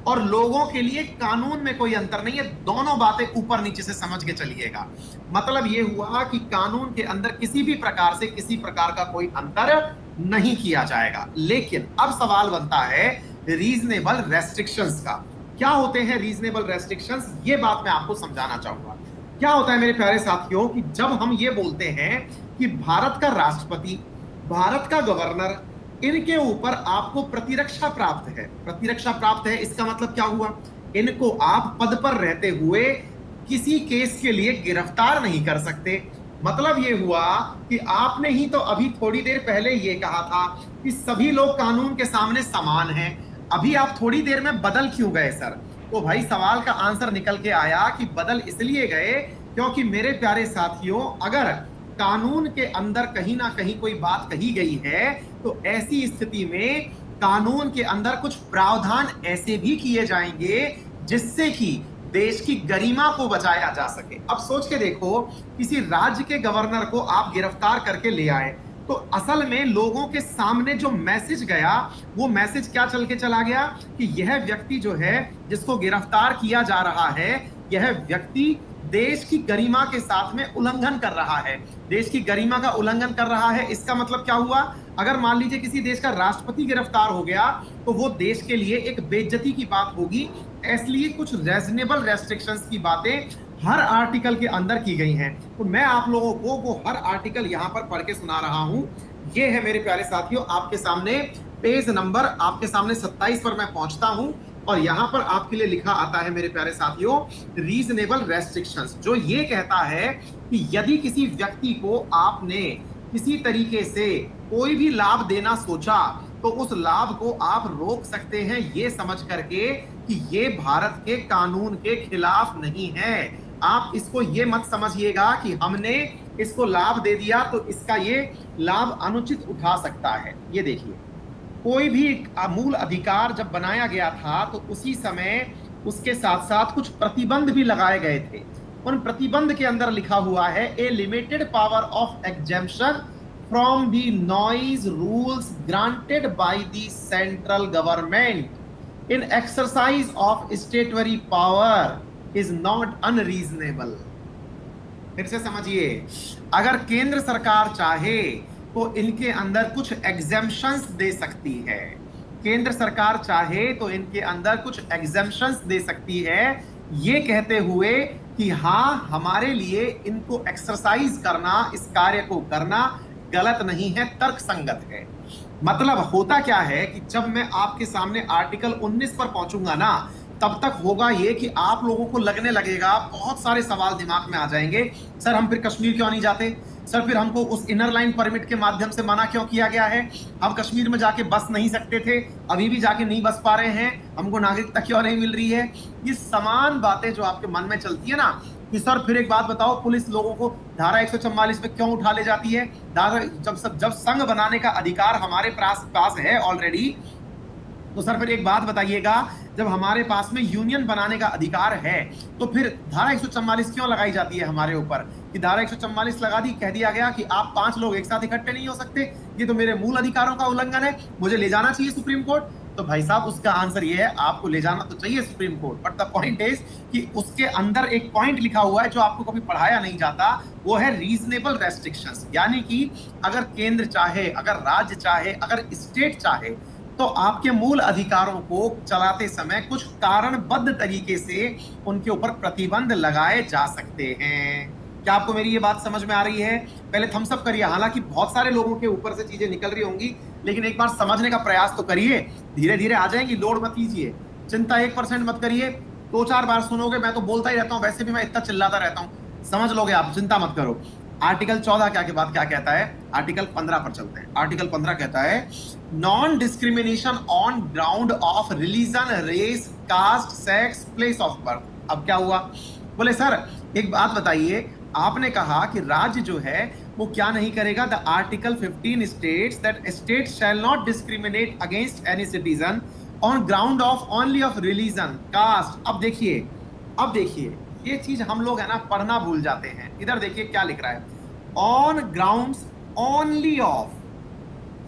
और लोगों के लिए कानून में कोई अंतर नहीं है। दोनों बातें ऊपर नीचे से समझ के चलिएगा। मतलब ये हुआ कि कानून के अंदर किसी भी प्रकार से किसी प्रकार का कोई अंतर नहीं किया जाएगा। लेकिन अब सवाल बनता है रीजनेबल रेस्ट्रिक्शंस का। क्या होते हैं रीजनेबल रेस्ट्रिक्शंस, ये बात मैं आपको समझाना चाहूंगा। क्या होता है मेरे प्यारे साथियों कि जब हम ये बोलते हैं कि भारत का राष्ट्रपति, भारत का गवर्नर, इनके ऊपर आपको प्रतिरक्षा प्राप्त है, प्रतिरक्षा प्राप्त है, इसका मतलब क्या हुआ, इनको आप पद पर रहते हुए किसी केस के लिए गिरफ्तार नहीं कर सकते। मतलब ये हुआ कि आपने ही तो अभी थोड़ी देर पहले ये कहा था कि सभी लोग कानून के सामने समान हैं, अभी आप थोड़ी देर में बदल क्यों गए सर? तो भाई सवाल का आंसर निकल के आया कि बदल इसलिए गए क्योंकि मेरे प्यारे साथियों, अगर कानून के अंदर कहीं ना कहीं कोई बात कही गई है तो ऐसी स्थिति में कानून के अंदर कुछ प्रावधान ऐसे भी किए जाएंगे जिससे कि देश की गरिमा को बचाया जा सके। अब सोच के देखो, किसी राज्य के गवर्नर को आप गिरफ्तार करके ले आए तो असल में लोगों के सामने जो मैसेज गया वो मैसेज क्या चल के चला गया कि यह व्यक्ति जो है जिसको गिरफ्तार किया जा रहा है, यह व्यक्ति देश की गरिमा के साथ में उल्लंघन कर रहा है, देश की गरिमा का उल्लंघन कर रहा है। इसका मतलब क्या हुआ, अगर मान लीजिए किसी देश का राष्ट्रपति गिरफ्तार हो गया तो वो देश के लिए एक बेइज्जती की बात होगी। इसलिए कुछ रीजनेबल रेस्ट्रिक्शंस की बातें हर आर्टिकल के अंदर की गई हैं। तो मैं आप लोगों को वो हर आर्टिकल यहां पर पढ़ के सुना रहा हूं। ये है मेरे प्यारे साथियों आपके सामने पेज नंबर, आपके सामने 27 पर मैं पहुंचता हूं और यहां पर आपके लिए लिखा आता है मेरे प्यारे साथियों रीजनेबल रेस्ट्रिक्शंस, जो ये कहता है कि यदि किसी व्यक्ति को आपने किसी तरीके से कोई भी लाभ देना सोचा तो उस लाभ को आप रोक सकते हैं, ये समझ करके कि ये भारत के कानून के खिलाफ नहीं है। आप इसको ये मत समझिएगा कि हमने इसको लाभ दे दिया तो इसका ये लाभ अनुचित उठा सकता है। ये देखिए, कोई भी मूल अधिकार जब बनाया गया था तो उसी समय उसके साथ साथ कुछ प्रतिबंध भी लगाए गए थे। उन प्रतिबंध के अंदर लिखा हुआ है a limited power of exemption from the noise rules granted by the central government in exercise of statutory power is not unreasonable. फिर से समझिए, अगर केंद्र सरकार चाहे तो इनके अंदर कुछ एग्जेम्पशंस दे सकती है, केंद्र सरकार चाहे तो इनके अंदर कुछ एग्जेम्पशंस दे सकती है, ये कहते हुए कि हाँ हमारे लिए इनको एक्सरसाइज करना, इस कार्य को करना गलत नहीं है, तर्क संगत है। मतलब होता क्या है कि जब मैं आपके सामने आर्टिकल 19 पर पहुंचूंगा ना, तब तक होगा ये कि आप लोगों को लगने लगेगा, बहुत सारे सवाल दिमाग में आ जाएंगे, सर हम फिर कश्मीर क्यों नहीं जाते, सर फिर हमको उस इनर लाइन परमिट के माध्यम से मना क्यों किया गया है, हम कश्मीर में जाके बस नहीं सकते थे, अभी भी जाके नहीं बस पा रहे हैं, हमको नागरिकता क्यों नहीं मिल रही है। ये समान बातें जो आपके मन में चलती है ना, कि सर फिर एक बात बताओ, पुलिस लोगों को धारा 144 पे क्यों उठा ले जाती है? धारा जब संघ बनाने का अधिकार हमारे पास है ऑलरेडी, तो सर फिर एक बात बताइएगा, जब हमारे पास में यूनियन बनाने का अधिकार है तो फिर धारा 144 क्यों लगाई जाती है हमारे ऊपर? कि धारा 144 लगा दी, कह दिया गया कि आप 5 लोग एक साथ इकट्ठे नहीं हो सकते, ये तो मेरे मूल अधिकारों का उल्लंघन है, मुझे ले जाना चाहिए सुप्रीम कोर्ट। तो भाई साहब उसका आंसर ये है, आपको ले जाना तो चाहिए supreme court, but the point is कि उसके अंदर एक पॉइंट लिखा हुआ है जो आपको कभी पढ़ाया नहीं जाता, वो है रीजनेबल रेस्ट्रिक्शंस। यानी कि अगर केंद्र चाहे, अगर राज्य चाहे, अगर स्टेट चाहे, तो आपके मूल अधिकारों को चलाते समय कुछ कारणबद्ध तरीके से उनके ऊपर प्रतिबंध लगाए जा सकते हैं। क्या आपको मेरी ये बात समझ में आ रही है? पहले थम्स अप करिए, हालांकि बहुत सारे लोगों के ऊपर से चीजें निकल रही होंगी, लेकिन एक बार समझने का प्रयास तो करिए, धीरे धीरे आ जाएंगी, लोड मत लीजिए, चिंता 1% मत करिए, 2-4 बार सुनोगे, मैं तो बोलता ही रहता हूं, वैसे भी मैं इतना चिल्लाता रहता हूं, समझ लोगे आप, चिंता मत करो। आर्टिकल 14 क्या के बाद क्या कहता है? आर्टिकल 15 पर चलते हैं। आर्टिकल 15 कहता है non discrimination on ground of religion, race, caste, sex, place of birth. अब क्या हुआ? बोले सर एक बात बताइए, आपने कहा कि राज्य जो है वो क्या नहीं करेगा? The article 15 states that state shall not discriminate against any citizen on ground of only of religion, caste. अब देखिए ये चीज हम लोग है ना पढ़ना भूल जाते हैं। इधर देखिए क्या लिख रहा है, ऑन ग्राउंड्स ओनली ऑफ,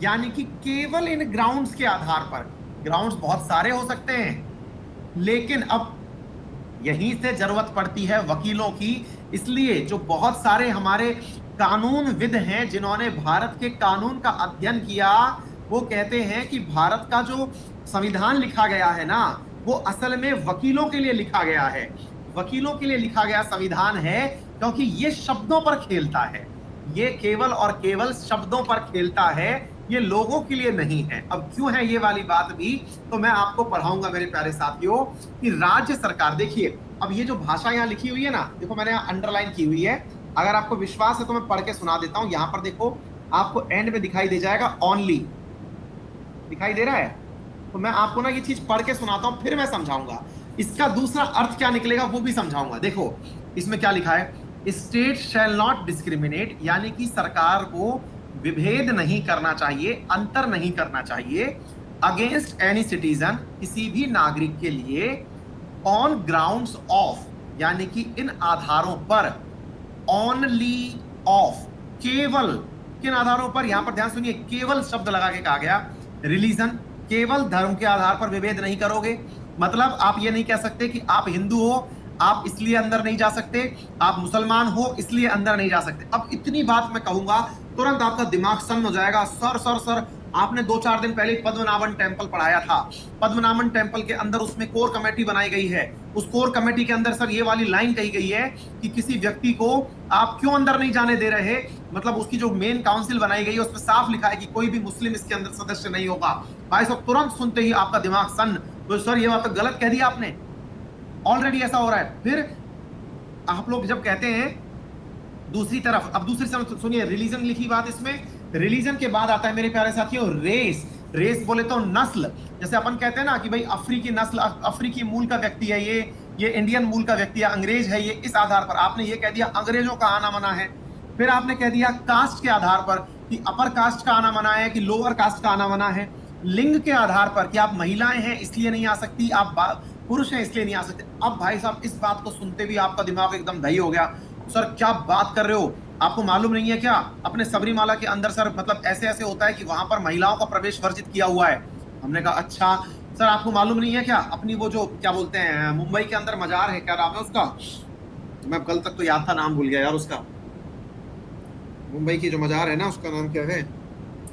यानी कि केवल इन ग्राउंड्स के आधार पर। ग्राउंड्स बहुत सारे हो सकते हैं, लेकिन अब यहीं से जरूरत पड़ती है वकीलों की, इसलिए जो बहुत सारे हमारे कानूनविद हैं जिन्होंने भारत के कानून का अध्ययन किया, वो कहते हैं कि भारत का जो संविधान लिखा गया है ना, वो असल में वकीलों के लिए लिखा गया है, वकीलों के लिए लिखा गया संविधान है, क्योंकि ये शब्दों पर खेलता है, ये केवल और केवल शब्दों पर खेलता है, ये लोगों के लिए नहीं है। अब क्यों है ये वाली बात भी तो मैं आपको पढ़ाऊंगा मेरे प्यारे साथियों, कि राज्य सरकार, देखिए अब ये जो भाषा यहाँ लिखी हुई है ना, देखो मैंने यहाँ अंडरलाइन की हुई है, अगर आपको विश्वास है तो मैं पढ़ के सुना देता हूं। यहां पर देखो आपको एंड में दिखाई दे जाएगा ओनली, दिखाई दे रहा है? तो मैं आपको ना ये चीज पढ़ के सुनाता हूं, फिर मैं समझाऊंगा इसका दूसरा अर्थ क्या निकलेगा, वो भी समझाऊंगा। देखो इसमें क्या लिखा है, स्टेट शैल नॉट डिस्क्रिमिनेट, यानी कि सरकार को विभेद नहीं करना चाहिए, अंतर नहीं करना चाहिए, अगेंस्ट एनी सिटीजन, किसी भी नागरिक के लिए, ऑन ग्राउंड्स ऑफ, यानी कि इन आधारों पर, ओनली ऑफ, केवल, किन आधारों पर? यहां पर ध्यान सुनिए, केवल शब्द लगा के कहा गया, रिलीजन, केवल धर्म के आधार पर विभेद नहीं करोगे। मतलब आप ये नहीं कह सकते कि आप हिंदू हो आप इसलिए अंदर नहीं जा सकते, आप मुसलमान हो इसलिए अंदर नहीं जा सकते। अब इतनी बात मैं कहूंगा तुरंत आपका दिमाग सन्न हो जाएगा, सर सर सर आपने 2-4 दिन पहले पद्मनाभन टेम्पल पढ़ाया था, पद्मनाभन टेम्पल के अंदर उसमें कोर कमेटी बनाई गई है, उस कोर कमेटी के अंदर सर ये वाली लाइन कही गई है कि किसी व्यक्ति को आप क्यों अंदर नहीं जाने दे रहे, मतलब उसकी जो मेन काउंसिल बनाई गई है उसमें साफ लिखा है कि कोई भी मुस्लिम इसके अंदर सदस्य नहीं होगा। भाई साहब तुरंत सुनते ही आपका दिमाग सन्न, तो सर ये बात तो गलत कह दिया आपने, ऑलरेडी ऐसा हो रहा है। फिर आप लोग जब कहते हैं दूसरी तरफ, अब दूसरी तरफ सुनिए, रिलीजन लिखी बात, इसमें रिलीजन के बाद आता है मेरे प्यारे साथियों रेस। रेस बोले तो नस्ल, जैसे अपन कहते हैं ना कि भाई अफ्रीकी नस्ल, अफ्रीकी मूल का व्यक्ति है ये इंडियन मूल का व्यक्ति है, अंग्रेज है ये, इस आधार पर आपने ये कह दिया अंग्रेजों का आना मना है। फिर आपने कह दिया कास्ट के आधार पर कि अपर कास्ट का आना मना है कि लोअर कास्ट का आना मना है। लिंग के आधार पर कि आप महिलाएं हैं इसलिए नहीं आ सकती, आप पुरुष हैं इसलिए नहीं आ सकते। अब भाई साहब इस बात को सुनते भी आपका दिमाग एकदम दही हो गया, सर क्या बात कर रहे हो, आपको मालूम नहीं है क्या अपने सबरीमाला के अंदर सर मतलब ऐसे ऐसे होता है कि वहां पर महिलाओं का प्रवेश वर्जित किया हुआ है। हमने कहा अच्छा सर आपको मालूम नहीं है क्या, अपनी वो जो क्या बोलते हैं मुंबई के अंदर मजार है, क्या नाम है उसका, मैं कल तक तो याद था, नाम भूल गया यार उसका, मुंबई की जो मजार है ना उसका नाम क्या है,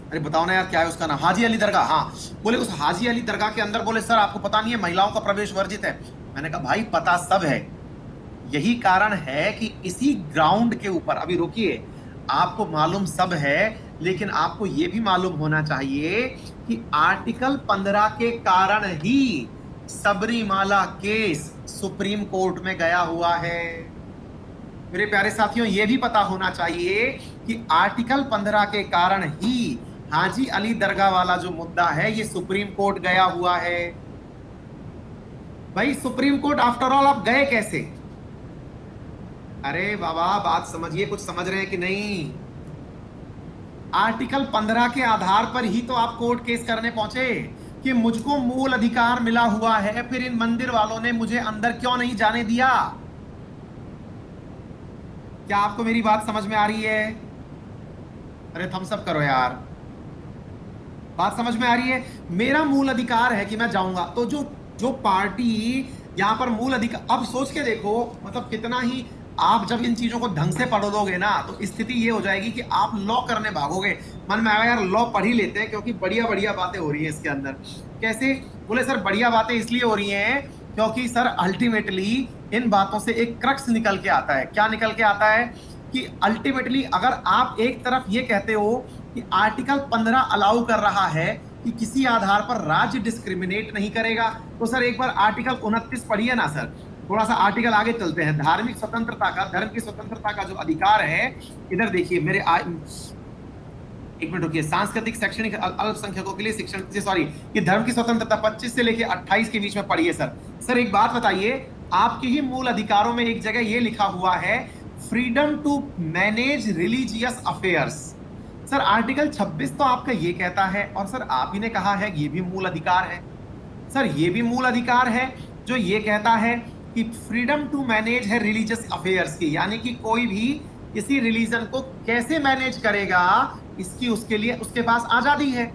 अरे बताओ ना यार क्या है उसका नाम, हाजी अली दरगाह। हाँ बोले उस हाजी अली दरगाह के अंदर बोले सर आपको पता नहीं है महिलाओं का प्रवेश वर्जित है। मैंने कहा भाई पता सब है, यही कारण है कि इसी ग्राउंड के ऊपर, अभी रोकिए, आपको मालूम सब है लेकिन आपको यह भी मालूम होना चाहिए कि आर्टिकल 15 के कारण ही सबरीमाला केस सुप्रीम कोर्ट में गया हुआ है। मेरे प्यारे साथियों यह भी पता होना चाहिए कि आर्टिकल 15 के कारण ही हाजी अली दरगाह वाला जो मुद्दा है ये सुप्रीम कोर्ट गया हुआ है। भाई सुप्रीम कोर्ट आफ्टर ऑल आप गए कैसे? अरे बाबा बात समझिए, कुछ समझ रहे हैं कि नहीं? आर्टिकल 15 के आधार पर ही तो आप कोर्ट केस करने पहुंचे कि मुझको मूल अधिकार मिला हुआ है, फिर इन मंदिर वालों ने मुझे अंदर क्यों नहीं जाने दिया। क्या आपको मेरी बात समझ में आ रही है? अरे थम्स अप करो यार। बात समझ में आ रही है? मेरा मूल अधिकार है कि मैं जाऊंगा, तो जो जो पार्टी यहां पर मूल अधिकार, अब सोच के देखो, मतलब कितना ही आप जब इन चीजों को ढंग से पढ़ लोगे ना, तो स्थिति ये हो जाएगी कि आप लॉ करने भागोगे। मन में आया यार लॉ पढ़ ही लेते हैं, क्योंकि बढ़िया बढ़िया बातें हो रही हैं इसके अंदर। कैसे? बोले सर बढ़िया बातें इसलिए हो रही हैं क्योंकि सर अल्टीमेटली इन बातों से एक क्रक्स निकल के आता है। क्या निकल के आता है? कि अल्टीमेटली अगर आप एक तरफ ये कहते हो कि आर्टिकल 15 अलाउ कर रहा है कि किसी आधार पर राज्य डिस्क्रिमिनेट नहीं करेगा, तो सर एक बार आर्टिकल 29 पढ़िए ना सर। थोड़ा सा आर्टिकल आगे चलते हैं। धार्मिक स्वतंत्रता का, धर्म की स्वतंत्रता का जो अधिकार है, इधर देखिए मेरे एक मिनट रुकिए। सांस्कृतिक शैक्षणिक अल्पसंख्यकों के लिए शिक्षण, सॉरी, ये धर्म की स्वतंत्रता 25 से लेके 28 के बीच में पढ़िए सर। सर एक बात बताइए, आपके ही मूल अधिकारों में एक जगह ये लिखा हुआ है freedom to manage religious affairs. Sir article 26 तो आपका ये कहता है, और सर आप ही ने कहा है ये भी मूल अधिकार है। सर ये भी मूल अधिकार है जो ये कहता है कि फ्रीडम टू मैनेज है रिलीजियस अफेयर्स की, यानी कि कोई भी किसी रिलीजन को कैसे मैनेज करेगा, इसकी उसके लिए उसके पास आजादी है।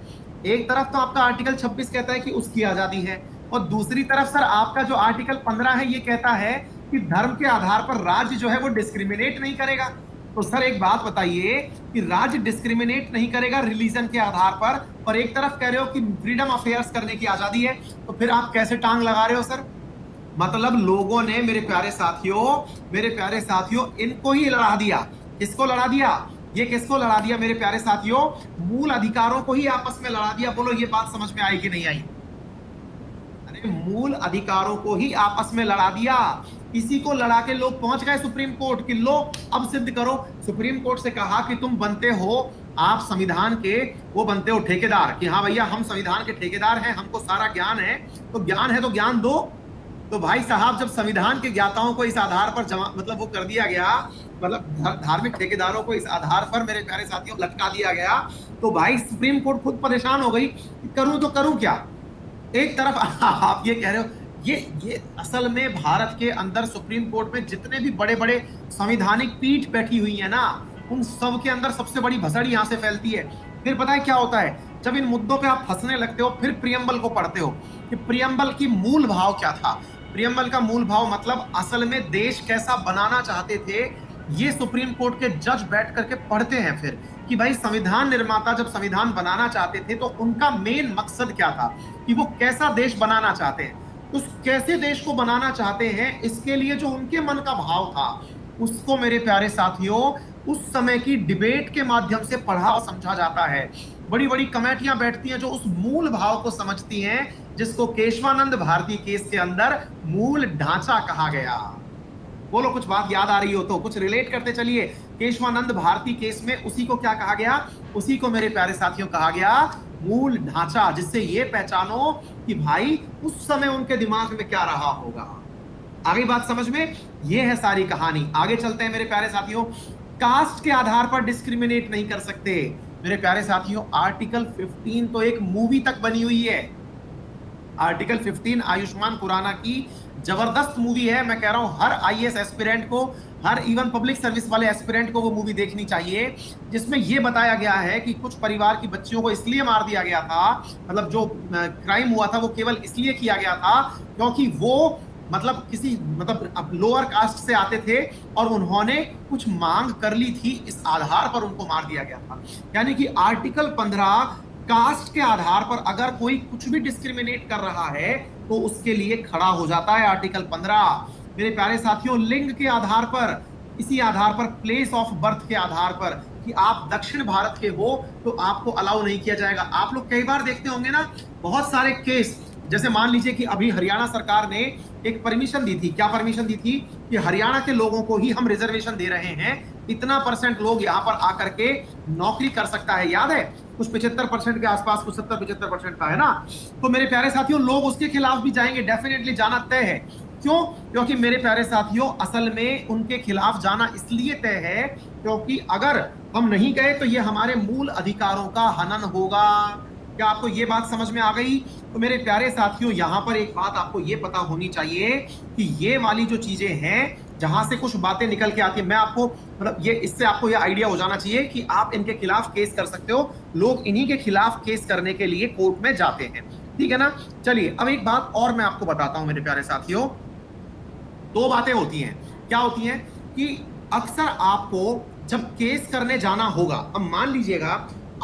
एक तरफ तो आपका आर्टिकल 26 कहता है कि उसकी आजादी है, और दूसरी तरफ सर आपका जो आर्टिकल 15 है ये कहता है कि धर्म के आधार पर राज्य जो है वो डिस्क्रिमिनेट नहीं करेगा। तो सर एक बात बताइए कि राज्य डिस्क्रिमिनेट नहीं करेगा रिलीजन के आधार पर, और एक तरफ कह रहे हो कि फ्रीडम अफेयर्स करने की आजादी है, तो फिर आप कैसे टांग लगा रहे हो सर? मतलब लोगों ने, मेरे प्यारे साथियों इनको ही लड़ा दिया। किसको लड़ा दिया? ये किसको लड़ा दिया मेरे प्यारे साथियों? मूल अधिकारों को ही आपस में लड़ा दिया। बोलो ये बात समझ में आई कि नहीं आई? अरे मूल अधिकारों को ही आपस में लड़ा दिया। इसी को लड़ा के लोग पहुंच गए सुप्रीम कोर्ट कि लो अब सिद्ध करो। सुप्रीम कोर्ट से कहा कि तुम बनते हो, आप संविधान के वो बनते हो ठेकेदार, कि हाँ भैया हम संविधान के ठेकेदार हैं, हमको सारा ज्ञान है, तो ज्ञान है तो ज्ञान दो। तो भाई साहब जब संविधान के ज्ञाताओं को इस आधार पर जमा, मतलब वो कर दिया गया, मतलब धार्मिक ठेकेदारों को इस आधार पर मेरे प्यारे साथियों लटका दिया गया, तो भाई सुप्रीम कोर्ट खुद परेशान हो गई कि करूं तो करूं क्या। एक तरफ आप ये कह रहे हो, ये असल में भारत के अंदर सुप्रीम कोर्ट में जितने भी बड़े बड़े संवैधानिक पीठ बैठी हुई है ना, उन सब के अंदर सबसे बड़ी भसड़ी यहां से फैलती है। फिर पता है क्या होता है, जब इन मुद्दों पे आप फंसने लगते हो, फिर प्रियम्बल को पढ़ते हो कि प्रियम्बल की मूल भाव क्या था। प्रियम्बल का मूल भाव मतलब असल में देश कैसा बनाना चाहते थे, ये सुप्रीम कोर्ट के जज बैठ करके पढ़ते हैं फिर, कि भाई संविधान निर्माता जब संविधान बनाना चाहते थे तो उनका मेन मकसद क्या था, कि वो कैसा देश बनाना चाहते हैं, उस कैसे देश को बनाना चाहते हैं, इसके लिए जो उनके मन का भाव था, उसको मेरे प्यारे साथियों उस समय की डिबेट के माध्यम से पढ़ा और समझा जाता है। बड़ी बड़ी कमेटियां बैठती हैं जो उस मूल भाव को समझती हैं, जिसको केशवानंद भारती केस के अंदर मूल ढांचा कहा गया। बोलो कुछ बात याद आ रही हो तो कुछ रिलेट करते चलिए। केशवानंद भारती केस में उसी को क्या कहा गया? उसी को मेरे प्यारे साथियों कहा गया मूल ढांचा, जिससे ये पहचानो कि भाई उस समय उनके दिमाग में क्या रहा होगा। आगे बात समझ में? ये है सारी कहानी। आगे चलते हैं मेरे प्यारे साथियों। कास्ट के आधार पर डिस्क्रिमिनेट नहीं कर सकते मेरे प्यारे साथियों। आर्टिकल 15 तो एक मूवी तक बनी हुई है। आर्टिकल 15 आयुष्मान खुराना की जबरदस्त मूवी है। मैं कह रहा हूं हर आईएएस एस्पिरेंट को, हर इवन पब्लिक सर्विस वाले एस्पिरेंट को वो मूवी देखनी चाहिए, जिसमें ये बताया गया है कि कुछ परिवार की बच्चियों को इसलिए मार दिया गया था, मतलब जो क्राइम हुआ था वो केवल इसलिए किया गया था क्योंकि वो मतलब किसी मतलब लोअर कास्ट से आते थे और उन्होंने कुछ मांग कर ली थी, इस आधार पर उनको मार दिया गया था। यानी कि आर्टिकल 15 कास्ट के आधार पर अगर कोई कुछ भी डिस्क्रिमिनेट कर रहा है तो उसके लिए खड़ा हो जाता है आर्टिकल 15। मेरे प्यारे साथियों, लिंग के आधार पर, इसी आधार पर, प्लेस ऑफ बर्थ के आधार पर, कि आप दक्षिण भारत के हो तो आपको अलाउ नहीं किया जाएगा। आप लोग कई बार देखते होंगे ना बहुत सारे केस, जैसे मान लीजिए कि अभी हरियाणा सरकार ने एक परमिशन दी थी। क्या परमिशन दी थी? कि हरियाणा के लोगों को ही हम रिजर्वेशन दे रहे हैं, इतना % लोग यहाँ पर आकर के नौकरी कर सकता है। याद है कुछ 75% के आसपास, कुछ 70-75% का है ना। तो मेरे प्यारे साथियों, लोग उसके खिलाफ भी जाएंगे, डेफिनेटली जाना तय है। क्यों? क्योंकि मेरे प्यारे साथियों, असल में उनके खिलाफ जाना इसलिए तय है क्योंकि अगर हम नहीं गए तो ये हमारे मूल अधिकारों का हनन होगा। क्या आपको ये बात समझ में आ गई? तो मेरे प्यारे साथियों, यहां पर एक बात आपको ये पता होनी चाहिए कि ये वाली जो चीजें हैं, जहां से कुछ बातें निकल के आती है, मैं आपको मतलब ये इससे आपको ये आइडिया हो जाना चाहिए कि आप इनके खिलाफ केस कर सकते हो। लोग इन्हीं के खिलाफ केस करने के लिए कोर्ट में जाते हैं, ठीक है ना। चलिए अब एक बात और मैं आपको बताता हूं मेरे प्यारे साथियों। दो बातें होती हैं। क्या होती हैं कि अक्सर आपको जब केस करने जाना होगा, अब मान लीजिएगा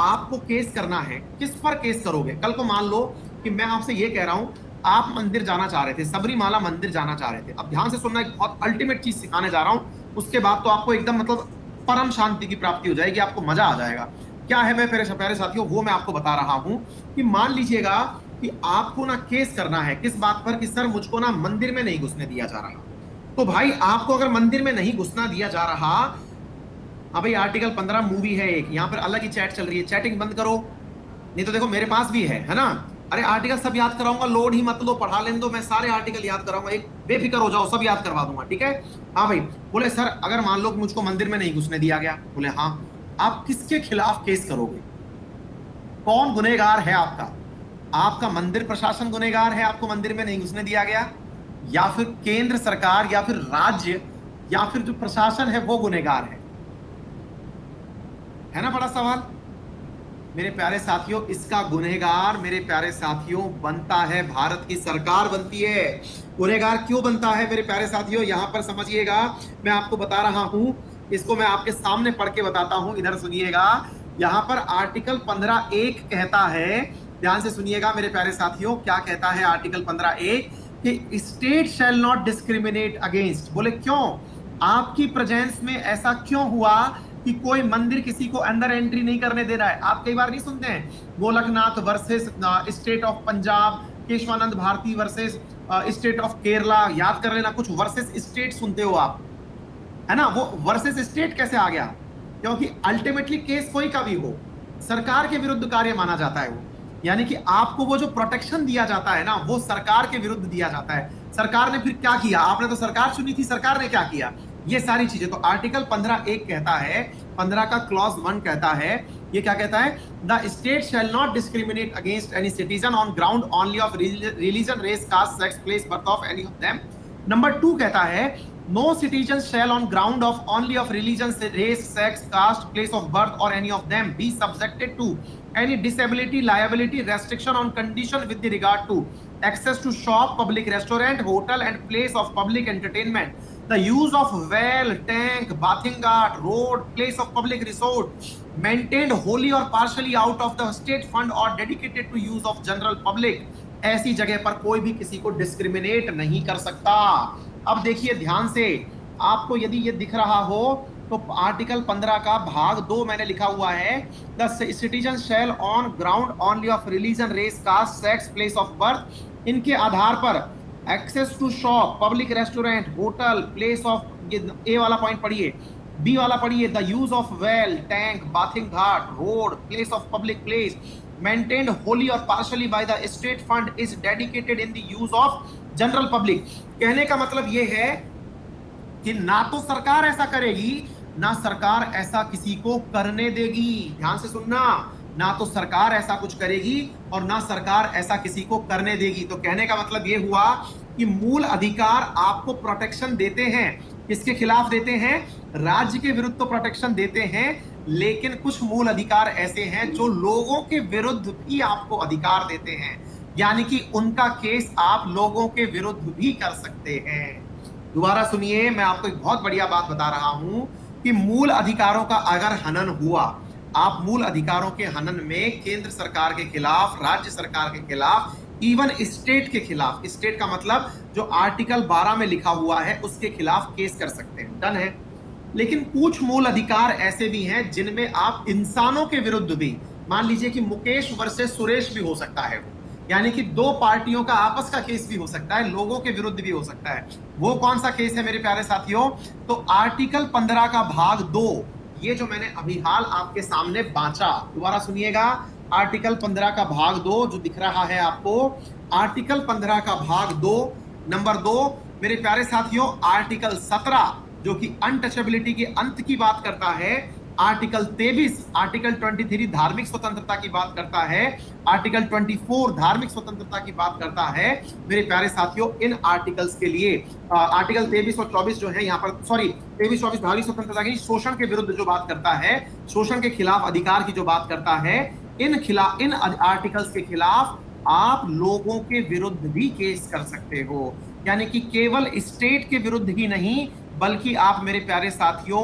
आपको केस करना है, किस पर केस करोगे? कल को मान लो कि मैं आपसे ये कह रहा हूं, आप मंदिर जाना चाह रहे थे, सबरीमाला मंदिर जाना चाह रहे थे। अब ध्यान से सुनना, एक बहुत अल्टीमेट चीज सिखाने जा रहा हूं, उसके बाद तो आपको एकदम मतलब परम शांति की प्राप्ति हो जाएगी, आपको मजा आ जाएगा। क्या है मैं प्यारे साथियों, वो मैं आपको बता रहा हूं कि मान लीजिएगा कि आपको ना केस करना है किस बात पर कि सर मुझको ना मंदिर में नहीं घुसने दिया जा रहा। तो भाई आपको अगर मंदिर में नहीं घुसना दिया जा रहा, हाँ भाई आर्टिकल 15 मूवी है एक, यहाँ पर अलग ही चैट चल रही है, चैटिंग बंद करो, नहीं तो देखो मेरे पास भी है ना। अरे आर्टिकल सब याद कराऊंगा, लोड ही मत लो, पढ़ा लेने दो, मैं सारे आर्टिकल याद कराऊंगा, एक बेफिक्र हो जाओ, सब याद करवा दूंगा, ठीक है। हाँ भाई, बोले सर अगर मान लो कि मुझको मंदिर में नहीं घुसने दिया गया, बोले हाँ, आप किसके खिलाफ केस करोगे? कौन गुनहगार है आपका? आपका मंदिर प्रशासन गुनहगार है, आपको मंदिर में नहीं घुसने दिया गया, या फिर केंद्र सरकार, या फिर राज्य, या फिर जो प्रशासन है वो गुनहगार है ना? बड़ा सवाल मेरे प्यारे साथियों। इसका गुनहगार मेरे प्यारे साथियों बनता है भारत की सरकार बनती है। गुनहगार क्यों बनता है मेरे प्यारे साथियों, यहां पर समझिएगा, मैं आपको बता रहा हूं, इसको मैं आपके सामने पढ़ के बताता हूं, इधर सुनिएगा। यहां पर आर्टिकल 15(1) कहता है, ध्यान से सुनिएगा मेरे प्यारे साथियों, क्या कहता है आर्टिकल 15(1) कि state shall not discriminate against. बोले क्यों? आपकी प्रेजेंस में ऐसा क्यों हुआ कि कोई मंदिर किसी को अंदर एंट्री नहीं करने दे रहा है? आप कई बार नहीं सुनते हैं Golaknath versus state of Punjab, Keshavananda Bharati versus state of Kerala, याद कर लेना, कुछ वर्सेस स्टेट सुनते हो आप, है ना। वो वर्सेस स्टेट कैसे आ गया? क्योंकि अल्टीमेटली केस कोई का भी हो, सरकार के विरुद्ध कार्य माना जाता है वो, यानी कि आपको वो जो प्रोटेक्शन दिया जाता है ना, वो सरकार के विरुद्ध दिया जाता है। सरकार ने फिर क्या किया? आपने तो सरकार चुनी थी, सरकार ने क्या किया? ये सारी चीजें। तो आर्टिकल 15(1) कहता है, 15 का क्लॉज 1 कहता है, ये क्या कहता है? The state shall not discriminate against any citizen on ground only of religion, race, caste, sex, place, birth of any of them. Number 2 कहता है, no citizen shall on ground of only of religion, race, sex, caste, place of birth or any of them be subjected to any disability, liability, restriction on condition with the regard to access to shop, public restaurant, hotel and place of public entertainment, the use of well, tank, bathing ghat, road, place of public resort maintained wholly or partially out of the state fund or dedicated to use of general public। ऐसी जगह पर कोई भी किसी को discriminate नहीं कर सकता। अब देखिए ध्यान से, आपको यदि ये दिख रहा हो तो आर्टिकल 15 का भाग 2 मैंने लिखा हुआ है, the citizen shall on ground only of religion, race, caste, sex, place of birth, इनके आधार पर access to shop, public restaurant, hotel, place of, A वाला पॉइंट पढ़िए, बी वाला पढ़िए, the use of well, tank, bathing ghat, road, place of public place maintained wholly or partially by the state fund is dedicated in the use of general public। कहने का मतलब ये है कि ना तो सरकार ऐसा करेगी, ना सरकार ऐसा किसी को करने देगी। ध्यान से सुनना, ना तो सरकार ऐसा कुछ करेगी और ना सरकार ऐसा किसी को करने देगी। तो कहने का मतलब ये हुआ कि मूल अधिकार आपको प्रोटेक्शन देते हैं, किसके खिलाफ देते हैं? राज्य के विरुद्ध तो प्रोटेक्शन देते हैं, लेकिन कुछ मूल अधिकार ऐसे हैं जो लोगों के विरुद्ध भी आपको अधिकार देते हैं, यानी कि उनका केस आप लोगों के विरुद्ध भी कर सकते हैं। दोबारा सुनिए, मैं आपको एक बहुत बढ़िया बात बता रहा हूं कि मूल अधिकारों का अगर हनन हुआ, आप मूल अधिकारों के हनन में केंद्र सरकार के खिलाफ, राज्य सरकार के खिलाफ, इवन स्टेट के खिलाफ, स्टेट का मतलब जो आर्टिकल 12 में लिखा हुआ है उसके खिलाफ केस कर सकते हैं, डन है। लेकिन कुछ मूल अधिकार ऐसे भी हैं जिनमें आप इंसानों के विरुद्ध भी, मान लीजिए कि मुकेश वर्सेस सुरेश भी हो सकता है, यानी कि दो पार्टियों का आपस का केस भी हो सकता है, लोगों के विरुद्ध भी हो सकता है। वो कौन सा केस है मेरे प्यारे साथियों? तो आर्टिकल 15 का भाग 2, ये जो मैंने अभी हाल आपके सामने बांचा, दोबारा सुनिएगा, आर्टिकल 15 का भाग 2 जो दिख रहा है आपको, आर्टिकल 15 का भाग 2 नंबर 2, मेरे प्यारे साथियों आर्टिकल 17 जो कि अनटचेबिलिटी के अंत की बात करता है, आर्टिकल 23, आर्टिकल 23 धार्मिक स्वतंत्रता की बात करता है, आर्टिकल 24 धार्मिक स्वतंत्रता की बात करता है। मेरे प्यारे साथियों इन आर्टिकल्स के लिए आर्टिकल 23 और 24 जो है यहाँ पर, सॉरी 23-24 धार्मिक स्वतंत्रता की शोषण के विरुद्ध जो बात करता है, शोषण के खिलाफ अधिकार की जो बात करता है, इन आर्टिकल्स के खिलाफ आप लोगों के विरुद्ध भी केस कर सकते हो। यानी कि केवल स्टेट के विरुद्ध ही नहीं, बल्कि आप मेरे प्यारे साथियों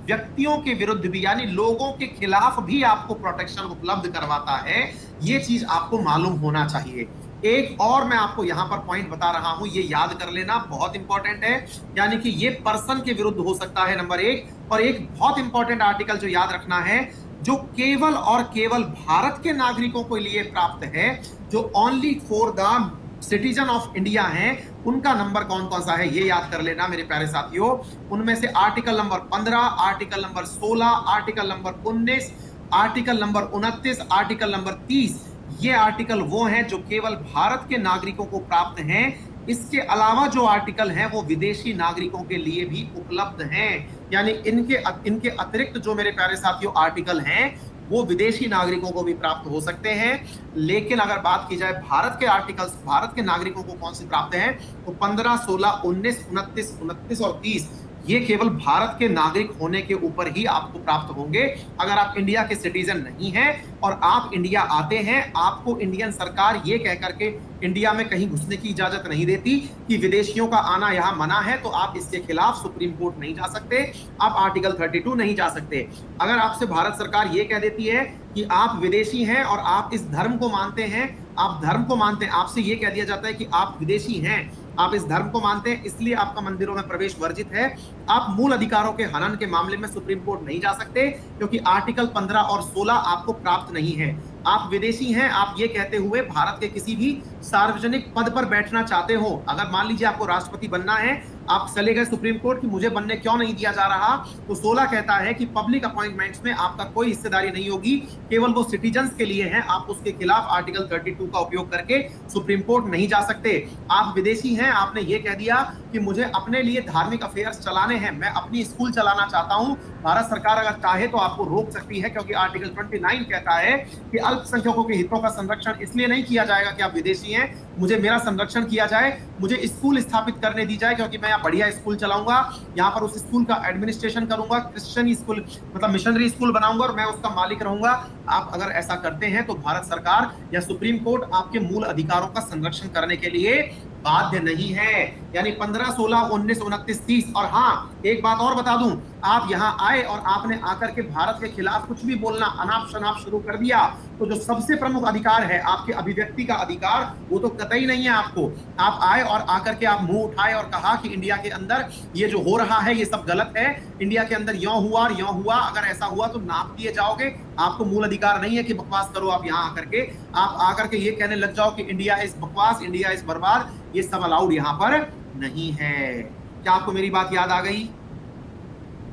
व्यक्तियों के विरुद्ध भी, यानी लोगों के खिलाफ भी आपको प्रोटेक्शन उपलब्ध करवाता है। ये चीज आपको मालूम होना चाहिए। एक और मैं आपको यहां पर पॉइंट बता रहा हूं, ये याद कर लेना, बहुत इंपॉर्टेंट है। यानी कि ये पर्सन के विरुद्ध हो सकता है, नंबर एक। और एक बहुत इंपॉर्टेंट आर्टिकल जो याद रखना है, जो केवल और केवल भारत के नागरिकों के लिए प्राप्त है, जो only for the citizen of India हैं, उनका नंबर कौन कौन सा है ये याद कर लेना मेरे प्यारे साथियों। उनमें से article number 15, article number 16, article number 19, article number 29, article number 30, ये आर्टिकल वो हैं जो केवल भारत के नागरिकों को प्राप्त हैं। इसके अलावा जो आर्टिकल हैं वो विदेशी नागरिकों के लिए भी उपलब्ध हैं। यानी इनके अतिरिक्त जो मेरे प्यारे साथियों आर्टिकल हैं वो विदेशी नागरिकों को भी प्राप्त हो सकते हैं। लेकिन अगर बात की जाए भारत के आर्टिकल्स, भारत के नागरिकों को कौन से प्राप्त हैं, तो 15, 16, 19, 29 और 30 ये केवल भारत के नागरिक होने के ऊपर ही आपको प्राप्त होंगे। अगर आप इंडिया के सिटीजन नहीं हैं और आप इंडिया आते हैं, आपको इंडियन सरकार ये कह करके इंडिया में कहीं घुसने की इजाजत नहीं देती कि विदेशियों का आना यहां मना है, तो आप इसके खिलाफ सुप्रीम कोर्ट नहीं जा सकते, आप आर्टिकल 32 नहीं जा सकते। अगर आपसे भारत सरकार ये कह देती है कि आप विदेशी हैं और आप इस धर्म को मानते हैं, आप धर्म को मानते हैं, आपसे ये कह दिया जाता है कि आप विदेशी हैं, आप इस धर्म को मानते हैं, इसलिए आपका मंदिरों में प्रवेश वर्जित है, आप मूल अधिकारों के हनन के मामले में सुप्रीम कोर्ट नहीं जा सकते, क्योंकि आर्टिकल 15 और 16 आपको प्राप्त नहीं है। आप विदेशी हैं, आप ये कहते हुए भारत के किसी भी सार्वजनिक पद पर बैठना चाहते हो, अगर मान लीजिए आपको राष्ट्रपति बनना है, आप चले गए सुप्रीम कोर्ट कि मुझे बनने क्यों नहीं दिया जा रहा, तो 16 कहता है कि पब्लिक अपॉइंटमेंट्स में आपका कोई हिस्सेदारी नहीं होगी, केवल वो सिटीजन्स के लिए हैं। आप उसके खिलाफ आर्टिकल 32 का उपयोग करके सुप्रीम कोर्ट नहीं जा सकते। आप विदेशी हैं, आपने ये कह दिया कि मुझे अपने लिए धार्मिक अफेयर्स चलाने हैं, मैं अपनी स्कूल चलाना चाहता हूं, भारत सरकार अगर चाहे तो आपको रोक सकती है, क्योंकि आर्टिकल 29 कहता है कि अल्पसंख्यकों के हितों का संरक्षण इसलिए नहीं किया जाएगा कि आप विदेशी हैं, मुझे मेरा संरक्षण किया जाए, मुझे स्कूल स्थापित करने दी जाए, क्योंकि मैं यहाँ बढ़िया स्कूल चलाऊंगा, यहाँ पर उस स्कूल का एडमिनिस्ट्रेशन करूंगा, क्रिश्चियन स्कूल मतलब मिशनरी स्कूल बनाऊंगा और मैं उसका मालिक रहूंगा। आप अगर ऐसा करते हैं तो भारत सरकार या सुप्रीम कोर्ट आपके मूल अधिकारों का संरक्षण करने के लिए बाध्य नहीं है। यानी 15, 16, 19, 29, 30। और हाँ, एक बात और बता दूं, आप यहाँ आए और आपने आकर के भारत के खिलाफ कुछ भी बोलना, अनाप शनाप शुरू कर दिया, तो जो सबसे प्रमुख अधिकार है आपके अभिव्यक्ति का अधिकार, वो तो कतई नहीं है आपको। आप आए और आकर के आप मुंह उठाए और कहा कि इंडिया के अंदर ये जो हो रहा है ये सब गलत है, इंडिया के अंदर यों हुआ और यों हुआ, अगर ऐसा हुआ तो नाप दिए जाओगे। आपको मूल अधिकार नहीं है कि बकवास करो। आप यहाँ आकर के आप आकर के ये कहने लग जाओ कि इंडिया इज बकवास, इंडिया इज बर्बाद, ये सब अलाउड यहाँ पर नहीं है। क्या आपको मेरी बात याद आ गई?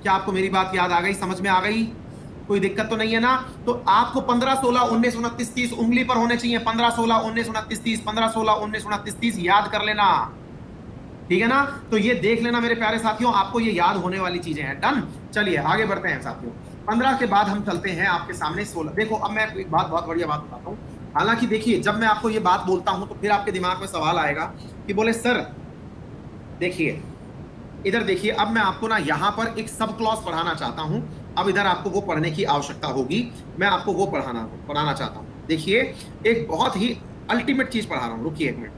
क्या आपको मेरी बात याद आ गई, समझ में आ गई? कोई दिक्कत तो नहीं है ना? तो आपको 15, 16, 19, 29, 30 उंगली पर होने चाहिए। 15, 16, 19, 29, 30, 15, 16, 19, 29, 30 याद कर लेना, ठीक है ना? तो ये देख लेना मेरे प्यारे साथियों, आपको ये याद होने वाली चीजें हैं। डन, चलिए आगे बढ़ते हैं साथियों। 15 के बाद हम चलते हैं आपके सामने 16। देखो अब मैं एक बात, बहुत बढ़िया बात बताता हूँ। हालांकि देखिए, जब मैं आपको ये बात बोलता हूं तो फिर आपके दिमाग में सवाल आएगा कि बोले सर देखिए, इधर देखिए, अब मैं आपको ना यहाँ पर एक सब क्लॉज पढ़ाना चाहता हूं। अब इधर आपको वो पढ़ने की आवश्यकता होगी, मैं आपको वो पढ़ाना चाहता हूं। देखिए, एक बहुत ही अल्टीमेट चीज पढ़ा रहा हूं, रुकिए एक मिनट।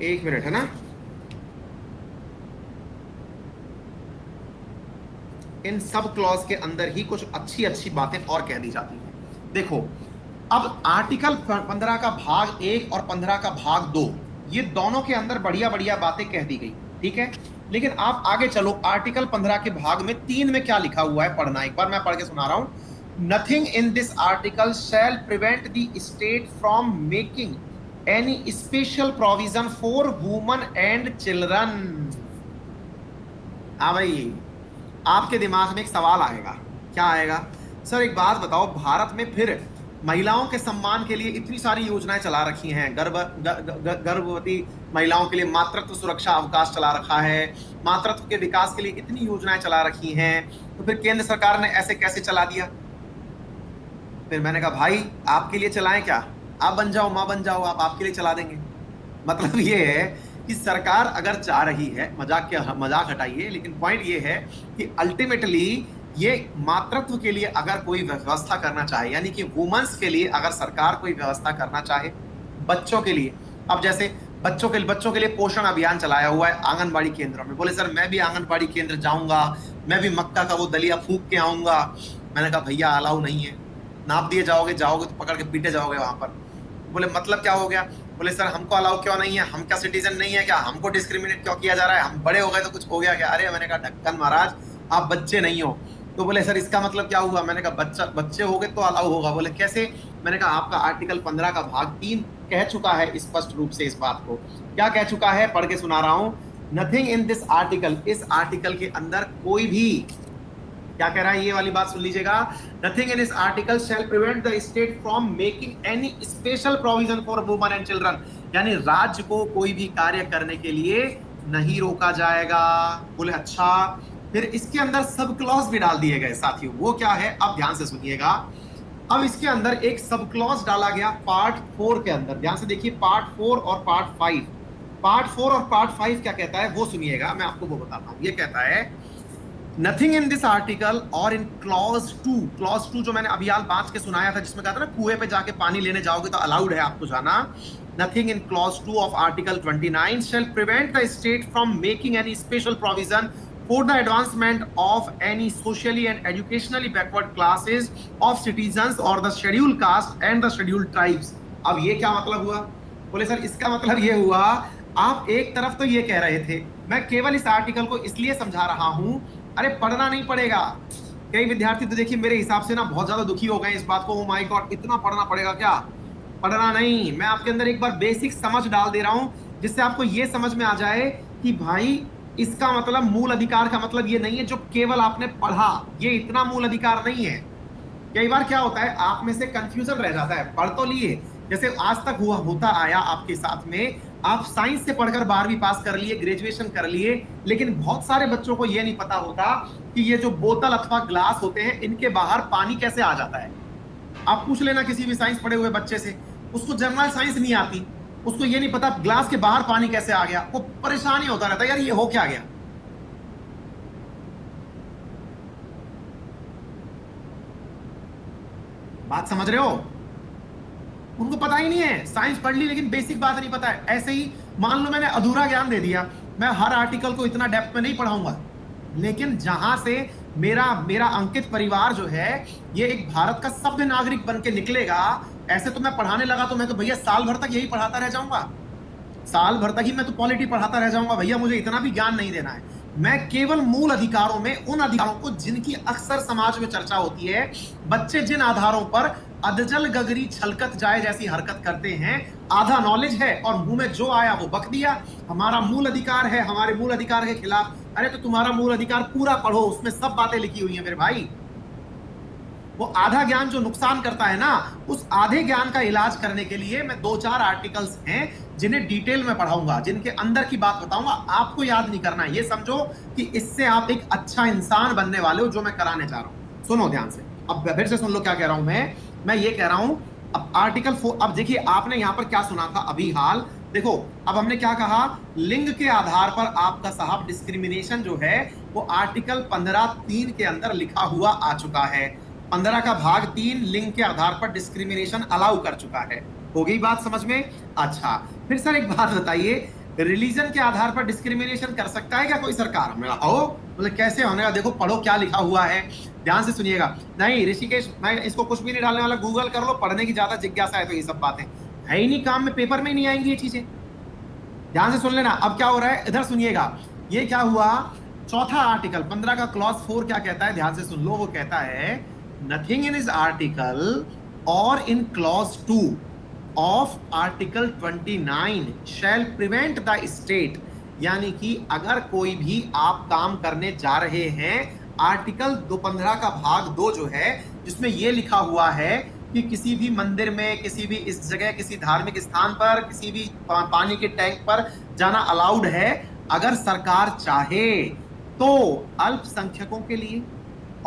एक मिनट, है ना? इन सब क्लॉज के अंदर ही कुछ अच्छी अच्छी बातें और कह दी जाती हैं। देखो, अब आर्टिकल 15 का भाग 1 और 15 का भाग 2, ये दोनों के अंदर बढ़िया बढ़िया बातें कह दी गई, ठीक है। लेकिन आप आगे चलो, आर्टिकल 15 के भाग में 3 में क्या लिखा हुआ है, पढ़ना। एक बार मैं पढ़ के सुना रहा हूं। Nothing in this article shall prevent the state from making any special provision for woman and children. हाँ भाई, आपके दिमाग में एक सवाल आएगा, क्या आएगा? सर एक बात बताओ, भारत में फिर महिलाओं के सम्मान के लिए इतनी सारी योजनाएं चला रखी हैं, गर्भवती महिलाओं के लिए मातृत्व सुरक्षा अवकाश चला रखा है, मातृत्व के विकास के लिए इतनी योजनाएं चला रखी हैं, तो फिर केंद्र सरकार ने ऐसे कैसे चला दिया? फिर मैंने कहा भाई आपके लिए चलाएं क्या, आप बन जाओ, माँ बन जाओ, आप आपके लिए चला देंगे। मतलब ये है कि सरकार अगर चाह रही है, मजाक हटाइए, लेकिन पॉइंट ये है कि अल्टीमेटली ये मातृत्व के लिए अगर कोई व्यवस्था करना चाहे, यानी कि वुमेन्स के लिए अगर सरकार कोई व्यवस्था करना चाहे, बच्चों के लिए, अब जैसे बच्चों के लिए पोषण अभियान चलाया हुआ है आंगनबाड़ी केंद्रों में। बोले सर मैं भी आंगनबाड़ी केंद्र जाऊंगा, मैं भी मक्का का वो दलिया फूंक के आऊंगा। मैंने कहा भैया अलाउ नहीं है, नाप दिए जाओगे तो पकड़ के पीटे जाओगे वहां पर। बोले मतलब क्या हो गया? बोले सर हमको अलाउ क्यों नहीं है, हम क्या सिटीजन नहीं है क्या, हमको डिस्क्रिमिनेट क्यों किया जा रहा है, हम बड़े हो गए तो कुछ हो गया क्या? अरे मैंने कहा ढक्कन महाराज आप बच्चे नहीं हो। तो बोले सर इसका मतलब क्या हुआ? मैंने कहा बच्चे हो गए तो अलाउ होगा। बोले कैसे? मैंने कहा आपका आर्टिकल 15 का भाग 3 कह चुका है स्पष्ट रूप से इस बात को। क्या कह चुका है? पढ़ के सुना रहा हूं। नथिंग इन दिस आर्टिकल, इस आर्टिकल के अंदर कोई भी, क्या कह रहा है ये वाली बात सुन लीजिएगा, nothing in this article shall prevent the state from making any special provision for women and children, यानी राज्य को कोई भी कार्य करने के लिए नहीं रोका जाएगा। बोले अच्छा, फिर इसके अंदर सब क्लॉज भी डाल दिए गए साथियों। वो क्या है अब ध्यान से सुनिएगा। अब इसके अंदर एक सब क्लॉज डाला गया पार्ट 4 के अंदर, ध्यान से देखिए पार्ट 4 और पार्ट 5। पार्ट 4 और पार्ट 5 क्या कहता है वो सुनिएगा, मैं आपको वो बताता हूं। ये कहता है नथिंग इन दिस आर्टिकल और इन क्लॉज 2, क्लॉज 2 जो मैंने अभी बात के सुनाया था जिसमें कहा था ना कुएं पे जाके पानी लेने जाओगे तो अलाउड है आपको जाना। Nothing in clause 2 of article 29 shall prevent the state from making any special provision for the advancement of any socially and educationally backward classes of citizens or the scheduled caste and the scheduled tribes। अब ये क्या मतलब हुआ? बोले sir इसका मतलब ये हुआ, आप एक तरफ तो ये कह रहे थे, मैं केवल इस आर्टिकल को इसलिए समझा रहा हूं, अरे पढ़ना नहीं पड़ेगा। कई विद्यार्थी तो देखिए मेरे हिसाब से ना बहुत ज्यादा दुखी हो गए इस बात को, ओ माय गॉड इतना पढ़ना पड़ेगा क्या? पढ़ना नहीं, मैं आपके अंदर एक बार बेसिक समझ डाल दे रहा हूं जिससे आपको ये समझ में आ जाए कि भाई इसका मतलब मूल अधिकार का मतलब ये नहीं है जो केवल आपने पढ़ा, ये इतना मूल अधिकार नहीं है। कई बार क्या होता है आप में से कंफ्यूजन रह जाता है, पढ़ तो लिए, जैसे आज तक होता आया आपके साथ में, आप साइंस से पढ़कर 12वीं पास कर लिए, ग्रेजुएशन कर लिए, लेकिन बहुत सारे बच्चों को ये नहीं पता होता कि ये जो बोतल अथवा ग्लास होते हैं इनके बाहर पानी कैसे आ जाता है। आप पूछ लेना किसी भी साइंस पढ़े हुए बच्चे से, उसको जनरल साइंस नहीं आती, उसको ये नहीं पता ग्लास के बाहर पानी कैसे आ गया, वो परेशान ही होता रहता है यार ये हो क्या गया। बात समझ रहे हो? उनको पता ही नहीं है, साइंस पढ़ ली लेकिन बेसिक बात नहीं पता है। ऐसे ही मान लो मैंने अधूरा ज्ञान दे दिया, मैं हर आर्टिकल को इतना डेप्थ में नहीं पढ़ाऊंगा, लेकिन जहां से मेरा अंकित परिवार जो है ये एक भारत का सभ्य नागरिक बन के निकलेगा, ऐसे तो मैं पढ़ाने लगा तो मैं तो भैया साल भर तक यही पढ़ाता रह जाऊंगा, साल भर तक ही मैं तो पॉलिटी पढ़ाता रह जाऊंगा। भैया मुझे इतना भी ज्ञान नहीं देना है, मैं केवल मूल अधिकारों में, उन अधिकारों को जिनकी अक्सर समाज में चर्चा होती है, बच्चे जिन आधारों पर अधजल गगरी छलकत जाए जैसी हरकत करते हैं, आधा नॉलेज है और मुंह में जो आया वो बक दिया, हमारा मूल अधिकार है, हमारे मूल अधिकार के खिलाफ। अरे तो तुम्हारा मूल अधिकार पूरा पढ़ो, उसमें सब बातें लिखी हुई है मेरे भाई। वो आधा ज्ञान जो नुकसान करता है ना, उस आधे ज्ञान का इलाज करने के लिए मैं 2-4 आर्टिकल्स हैं जिन्हें डिटेल में पढ़ाऊंगा, जिनके अंदर की बात बताऊंगा, आपको याद नहीं करना है। ये समझो कि इससे आप एक अच्छा इंसान बनने वाले हो, जो मैं कराने जा रहा हूं। सुनो ध्यान से, अब फिर से सुन लो क्या कह रहा हूं मैं ये कह रहा हूं अब आर्टिकल 4, अब देखिए आपने यहां पर क्या सुना था अभी हाल, देखो अब हमने क्या कहा, लिंग के आधार पर आपका साहब डिस्क्रिमिनेशन जो है वो आर्टिकल 15(3) के अंदर लिखा हुआ आ चुका है। 15 का भाग 3 लिंग के आधार पर डिस्क्रिमिनेशन अलाउ कर चुका है। हो गई बात समझ में? अच्छा फिर सर एक बात बताइए, रिलीजन के आधार पर डिस्क्रिमिनेशन कर सकता है क्या कोई सरकार? मेरा आओ मतलब कैसे होने का, देखो पढ़ो क्या लिखा हुआ है, ध्यान से सुनिएगा। नहीं ऋषिकेश मैं इसको कुछ भी नहीं डालने वाला, गूगल कर लो, पढ़ने की ज्यादा जिज्ञासा है तो ये सब बातें है ही नहीं काम में, पेपर में ही नहीं आएंगी ये चीजें। ध्यान से सुन लेना अब क्या हो रहा है, इधर सुनिएगा। ये क्या हुआ, चौथा आर्टिकल 15 का क्लॉज 4 क्या कहता है, ध्यान से सुन लो। वो कहता है नथिंग इन इस आर्टिकल और in clause 2 of article 29 shall prevent the state, यानी कि अगर कोई भी आप काम करने जा रहे हैं, आर्टिकल 15 का भाग 2 जो है जिसमें यह लिखा हुआ है कि किसी भी मंदिर में, किसी भी इस जगह, किसी धार्मिक स्थान पर, किसी भी पानी के टैंक पर जाना अलाउड है अगर सरकार चाहे तो। अल्पसंख्यकों के लिए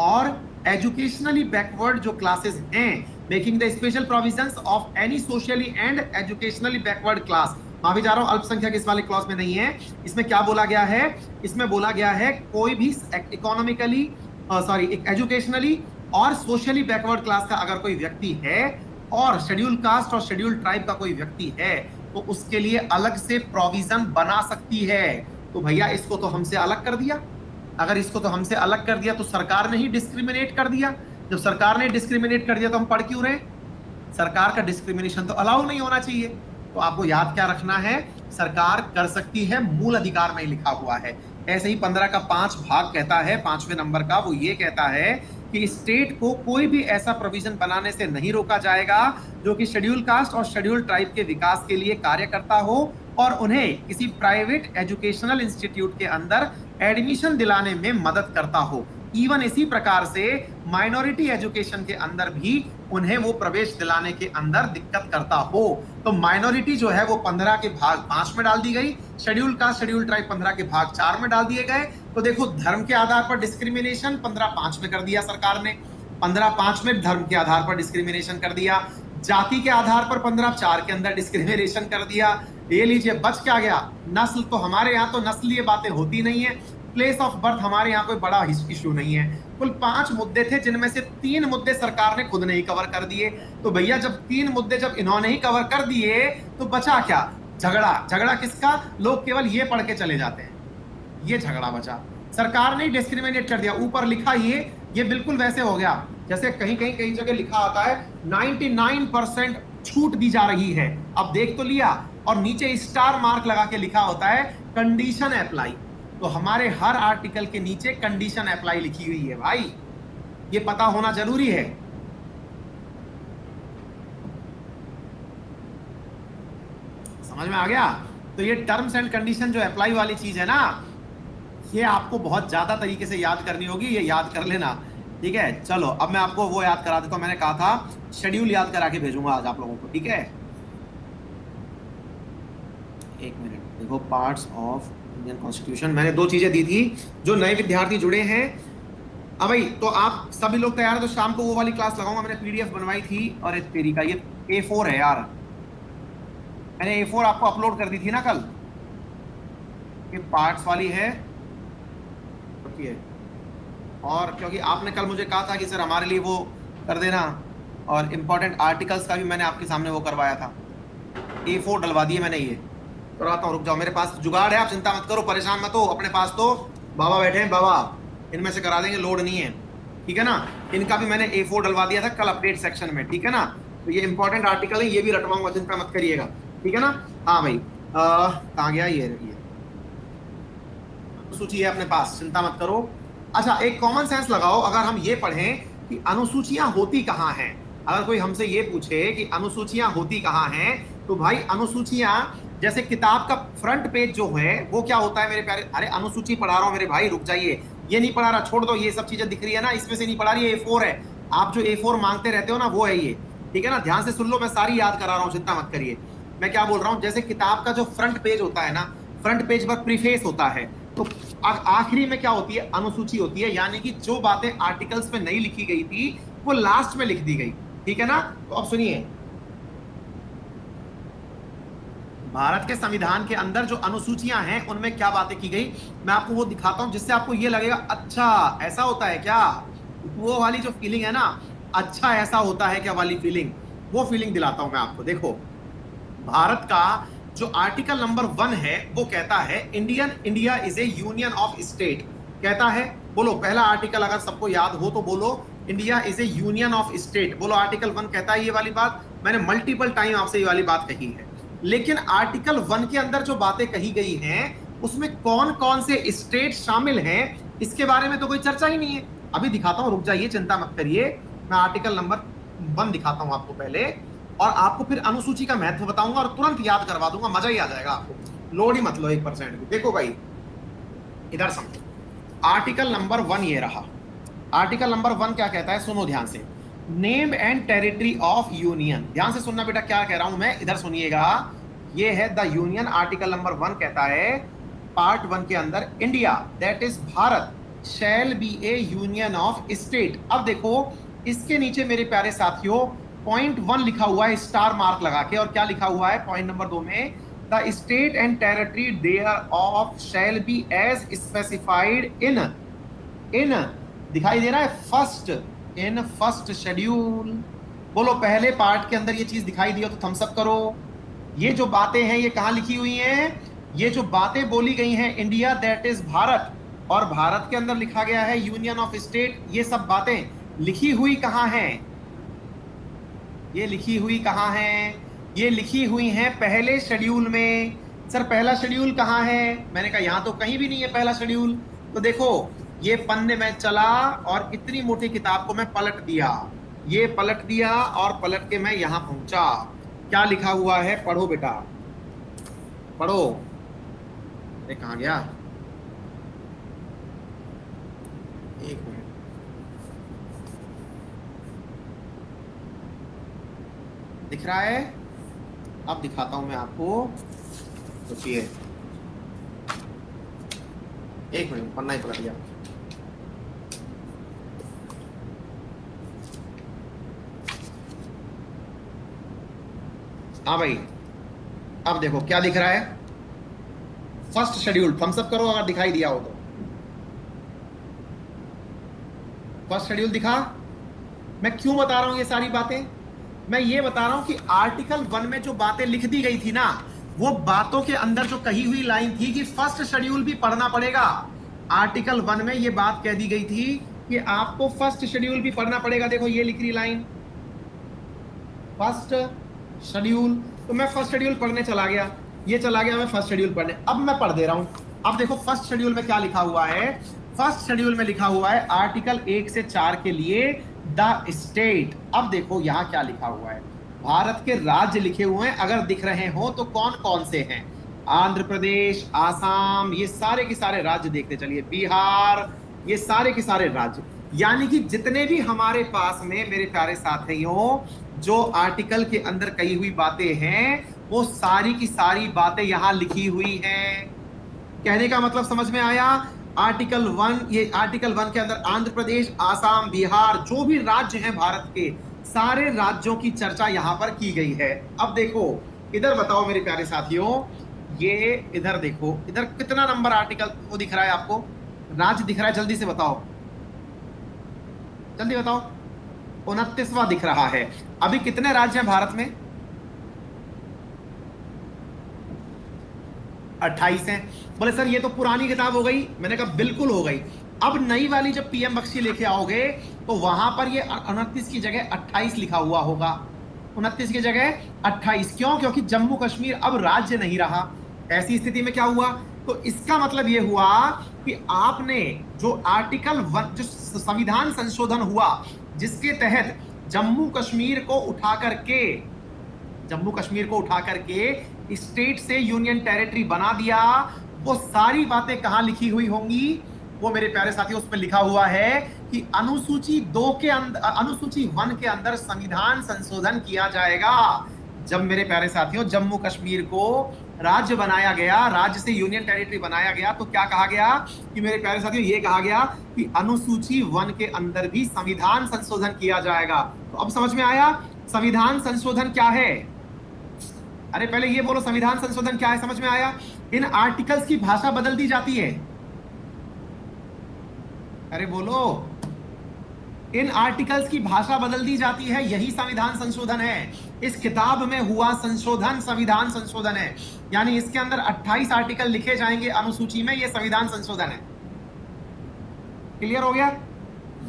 और एजुकेशनली बैकवर्ड जो क्लासेस हैं, making the special provisions of any socially and educationally backward class. माफी जा रहा हूं, अल्पसंख्यक इस वाले क्लॉज में नहीं है। इसमें क्या बोला गया है? इसमें बोला गया है कोई भी इकोनॉमिकली, सॉरी, एजुकेशनली और सोशली बैकवर्ड क्लास का अगर कोई व्यक्ति है और शेड्यूल कास्ट और शेड्यूल ट्राइब का कोई व्यक्ति है तो उसके लिए अलग से प्रोविजन बना सकती है। तो भैया इसको तो हमसे अलग कर दिया। अगर इसको तो हमसे अलग कर दिया तो सरकार ने ही डिस्क्रिमिनेट कर दिया। जब सरकार ने डिस्क्रिमिनेट कर दिया तो हम पढ़ क्यों रहे? सरकार का डिस्क्रिमिनेशन तो अलाउ नहीं होना चाहिए। तो आपको याद क्या रखना है? सरकार कर सकती है, मूल अधिकार में लिखा हुआ है। ऐसे ही 15 का 5 भाग कहता है, 5वें नंबर का, वो ये कहता है कि स्टेट को कोई भी ऐसा प्रोविजन बनाने से नहीं रोका जाएगा जो कि शेड्यूल कास्ट और शेड्यूल ट्राइब के विकास के लिए कार्य करता हो और उन्हें किसी प्राइवेट एजुकेशनल इंस्टीट्यूट के अंदर एडमिशन दिलाने में मदद करता हो। इवन इसी प्रकार से माइनॉरिटी एजुकेशन के अंदर भी उन्हें वो प्रवेश दिलाने के अंदर दिक्कत करता हो। तो माइनॉरिटी जो है वो 15 के भाग 5 में डाल दी गई, शेड्यूल कास्ट शेड्यूल ट्राइब 15 के भाग 4 में डाल दिए गए। तो देखो, धर्म के आधार पर डिस्क्रिमिनेशन 15-5 में कर दिया सरकार ने, 15-5 में धर्म के आधार पर डिस्क्रिमिनेशन कर दिया, जाति के आधार पर 15-4 के अंदर डिस्क्रिमिनेशन कर दिया। ये लीजिए, बच क्या गया? नस्ल। तो हमारे यहाँ तो नस्लीय बातें होती नहीं है, प्लेस ऑफ बर्थ हमारे यहाँ कोई बड़ा इशू नहीं है। कुल 5 मुद्दे थे जिनमें से 3 मुद्दे सरकार ने खुद नहीं कवर कर दिए। तो भैया जब 3 मुद्दे जब इन्होंने ही कवर कर दिए तो बचा क्या? झगड़ा। झगड़ा किसका? लोग केवल ये पढ़ के चले जाते हैं, ये झगड़ा बचा। सरकार ने डिस्क्रिमिनेट कर दिया। ऊपर लिखा ये बिल्कुल वैसे हो गया जैसे कहीं जगह लिखा आता है 99% छूट दी जा रही है। अब देख तो लिया, और नीचे स्टार मार्क लगा के लिखा होता है कंडीशन अप्लाई। तो हमारे हर आर्टिकल के नीचे कंडीशन अप्लाई लिखी हुई है भाई, ये पता होना जरूरी है। समझ में आ गया? तो ये टर्म्स एंड कंडीशन जो अप्लाई वाली चीज है ना, ये आपको बहुत ज्यादा तरीके से याद करनी होगी, ये याद कर लेना, ठीक है। चलो अब मैं आपको वो याद करा देता हूं। मैंने कहा था शेड्यूल याद करा के भेजूंगा आज आप लोगों को, ठीक है। एक मिनट, देखो, पार्ट्स ऑफ इंडियन कॉन्स्टिट्यूशन, मैंने 2 चीजें दी थी जो नए विद्यार्थी जुड़े हैं। अब भाई तो आप सभी लोग तैयार हैं तो शाम को वो वाली क्लास लगाऊंगा। मैंने पीडीएफ बनवाई थी और एक तेरी का ये A4 है यार, मैंने A4 आपको अपलोड कर दी थी ना कल, ये पार्ट्स वाली है। और क्योंकि आपने कल मुझे कहा था कि सर हमारे लिए वो कर देना, और इंपॉर्टेंट आर्टिकल्स का भी मैंने आपके सामने वो करवाया था। A4 डलवा दिए मैंने, ये कराता हूँ, रुक जाओ, मेरे पास जुगाड़ है, आप चिंता मत करो, परेशान मत हो। अपने पास तो बाबा बैठे हैं, बाबा इनमें से करा देंगे, लोड नहीं है, ठीक है ना। इनका भी मैंने A4 डलवा दिया था कल अपडेट सेक्शन में, ठीक है ना। तो ये इंपॉर्टेंट आर्टिकल है, ये भी रटवाऊंगा, चिंता मत करिएगा, ठीक है ना। हाँ भाई, कहाँ गया ये सूची है अपने पास, चिंता मत करो। अच्छा, एक कॉमन सेंस लगाओ, अगर हम ये पढ़ें कि अनुसूचियां होती कहाँ हैं, अगर कोई हमसे ये पूछे कि अनुसूचियां होती कहाँ हैं, तो भाई अनुसूचियां, जैसे किताब का फ्रंट पेज जो है वो क्या होता है मेरे प्यारे? अरे अनुसूची पढ़ा रहा हूँ मेरे भाई, रुक जाइए, ये नहीं पढ़ा रहा, छोड़ दो, ये सब चीजें दिख रही है ना, इसमें से नहीं पढ़ा रही है, A4 है। आप जो A4 मांगते रहते हो ना, वो है ये, ठीक है ना। ध्यान से सुन लो, मैं सारी याद करा रहा हूँ, चिंता मत करिए। मैं क्या बोल रहा हूँ, जैसे किताब का जो फ्रंट पेज होता है ना, फ्रंट पेज पर प्रीफेस होता है, तो आखिरी में क्या होती है? अनुसूची होती है, यानी कि जो बातें आर्टिकल्स में नहीं लिखी गई थी वो लास्ट में लिख दी गई, ठीक है ना। तो अब सुनिए, भारत के संविधान के अंदर जो अनुसूचियां हैं उनमें क्या बातें की गई, मैं आपको वो दिखाता हूं, जिससे आपको ये लगेगा अच्छा ऐसा होता है क्या, वो वाली जो फीलिंग है ना, अच्छा ऐसा होता है क्या वाली फीलिंग, वो फीलिंग दिलाता हूं मैं आपको। देखो, भारत का जो आर्टिकल नंबर 1 है वो कहता है India is A union of state, कहता है, बोलो पहला आर्टिकल, अगर सबको याद हो तो बोलो, India is A union of state, बोलो आर्टिकल 1 कहता है ये वाली बात। मैंने मल्टीपल टाइम आपसे ये वाली बात कही है, लेकिन आर्टिकल 1 के अंदर जो बातें कही गई हैं उसमें कौन कौन से स्टेट शामिल हैं इसके बारे में तो कोई चर्चा ही नहीं है। अभी दिखाता हूं, रुक जाइए, चिंता मत करिए, मैं आर्टिकल नंबर 1 दिखाता हूं आपको पहले, और आपको फिर अनुसूची का महत्व बताऊंगा और तुरंत याद करवा दूंगा, मजा ही आ जाएगा आपको, लोड ही मत लो 1% भी। देखो भाई, इधर समझो, आर्टिकल नंबर 1 ये रहा। आर्टिकल नंबर 1 क्या कहता है, सुनो ध्यान से। Name and territory of union. ध्यान से सुनना बेटा, क्या कह रहा हूं मैं, इधर सुनिएगा। ये है द यूनियन, आर्टिकल नंबर 1 कहता है पार्ट 1 के अंदर, India that is Bharat shall be A union of state. अब देखो इसके नीचे मेरे प्यारे साथियों पॉइंट 1 लिखा हुआ है स्टार मार्क लगा के, और क्या लिखा हुआ है पॉइंट नंबर 2 में, the state and territory thereof shall be as specified in in दिखाई दे रहा है फर्स्ट, इन फर्स्ट शेड्यूल। बोलो पहले पार्ट के अंदर ये चीज दिखाई दी हो तो थम्स अप करो। ये जो बातें हैं ये कहां लिखी हुई हैं, ये जो बातें बोली गई हैं, इंडिया दैट इज भारत, और भारत के अंदर लिखा गया है यूनियन ऑफ स्टेट, ये सब बातें लिखी हुई कहां हैं, ये लिखी हुई कहां हैं, ये लिखी हुई हैं पहले शेड्यूल में। सर पहला शेड्यूल कहां है, मैंने कहा यहां तो कहीं भी नहीं है पहला शेड्यूल। तो देखो ये पन्ने में चला और इतनी मोटी किताब को मैं पलट दिया, ये पलट दिया और पलट के मैं यहां पहुंचा। क्या लिखा हुआ है, पढ़ो बेटा पढ़ो। ये कहां गया, एक मिनट, दिख रहा है, अब दिखाता हूं मैं आपको, सोचिए एक मिनट, पन्ना ही पलट गया। हाँ भाई, अब देखो क्या दिख रहा है, फर्स्ट शेड्यूल, थम्स अप करो अगर दिखाई दिया हो तो। फर्स्ट शेड्यूल दिखा। मैं क्यों बता रहा हूं ये सारी बातें, मैं ये बता रहा हूं कि आर्टिकल 1 में जो बातें लिख दी गई थी ना, वो बातों के अंदर जो कही हुई लाइन थी कि फर्स्ट शेड्यूल भी पढ़ना पड़ेगा। आर्टिकल 1 में ये बात कह दी गई थी कि आपको फर्स्ट शेड्यूल भी पढ़ना पड़ेगा। देखो ये लिख रही लाइन, फर्स्ट शेड्यूल। तो मैं फर्स्ट शेड्यूल पढ़ने चला गया, ये चला गया मैं फर्स्ट शेड्यूल पढ़ने, अब मैं पढ़ दे रहा हूं। अब देखो फर्स्ट शेड्यूल में क्या लिखा हुआ है, फर्स्ट शेड्यूल में लिखा हुआ है आर्टिकल 1 से 4 के लिए द स्टेट। अब देखो यहां क्या लिखा हुआ है, भारत के राज्य लिखे हुए हैं, अगर दिख रहे हो तो कौन कौन से हैं, आंध्र प्रदेश, आसाम, ये सारे के सारे राज्य देखते चलिए, बिहार, ये सारे के सारे राज्य। यानी कि जितने भी हमारे पास में मेरे प्यारे साथियों जो आर्टिकल के अंदर कही हुई बातें हैं, वो सारी की सारी बातें यहां लिखी हुई हैं। कहने का मतलब समझ में आया। आर्टिकल 1, ये आर्टिकल 1 के अंदर आंध्र प्रदेश, आसाम, बिहार, जो भी राज्य हैं भारत के, सारे राज्यों की चर्चा यहां पर की गई है। अब देखो इधर बताओ मेरे प्यारे साथियों, ये इधर देखो, इधर कितना नंबर आर्टिकल वो दिख रहा है आपको, राज्य दिख रहा है, जल्दी से बताओ, जल्दी बताओ। 29वां दिख रहा है। अभी कितने राज्य हैं भारत में, 28 हैं। बोले सर ये तो पुरानी किताब हो गई, मैंने कहा बिल्कुल हो गई। अब नई वाली जब पीएम बख्शी लेके आओगे तो वहां पर ये 29 की जगह 28 लिखा हुआ होगा, 29 की जगह 28। क्यों, क्योंकि जम्मू कश्मीर अब राज्य नहीं रहा। ऐसी स्थिति में क्या हुआ, तो इसका मतलब ये हुआ कि आपने जो आर्टिकल 1, जो संविधान संशोधन हुआ जिसके तहत जम्मू कश्मीर को उठा करके स्टेट से यूनियन टेरिटरी बना दिया, वो सारी बातें कहां लिखी हुई होंगी, वो मेरे प्यारे साथियों उसमें लिखा हुआ है कि अनुसूची 2 के अंदर, अनुसूची 1 के अंदर संविधान संशोधन किया जाएगा। जब मेरे प्यारे साथियों जम्मू कश्मीर को राज्य बनाया गया, राज्य से यूनियन टेरिटरी बनाया गया, तो क्या कहा गया कि मेरे प्यारे साथियों ये कहा गया कि अनुसूची 1 के अंदर भी संविधान संशोधन किया जाएगा। तो अब समझ में आया संविधान संशोधन क्या है। अरे पहले ये बोलो संविधान संशोधन क्या है, समझ में आया। इन आर्टिकल्स की भाषा बदल दी जाती है, अरे बोलो, इन आर्टिकल्स की भाषा बदल दी जाती है, यही संविधान संशोधन है। इस किताब में हुआ संशोधन संविधान संशोधन है, यानी इसके अंदर 28 आर्टिकल लिखे जाएंगे अनुसूची में, यह संविधान संशोधन है। क्लियर हो गया,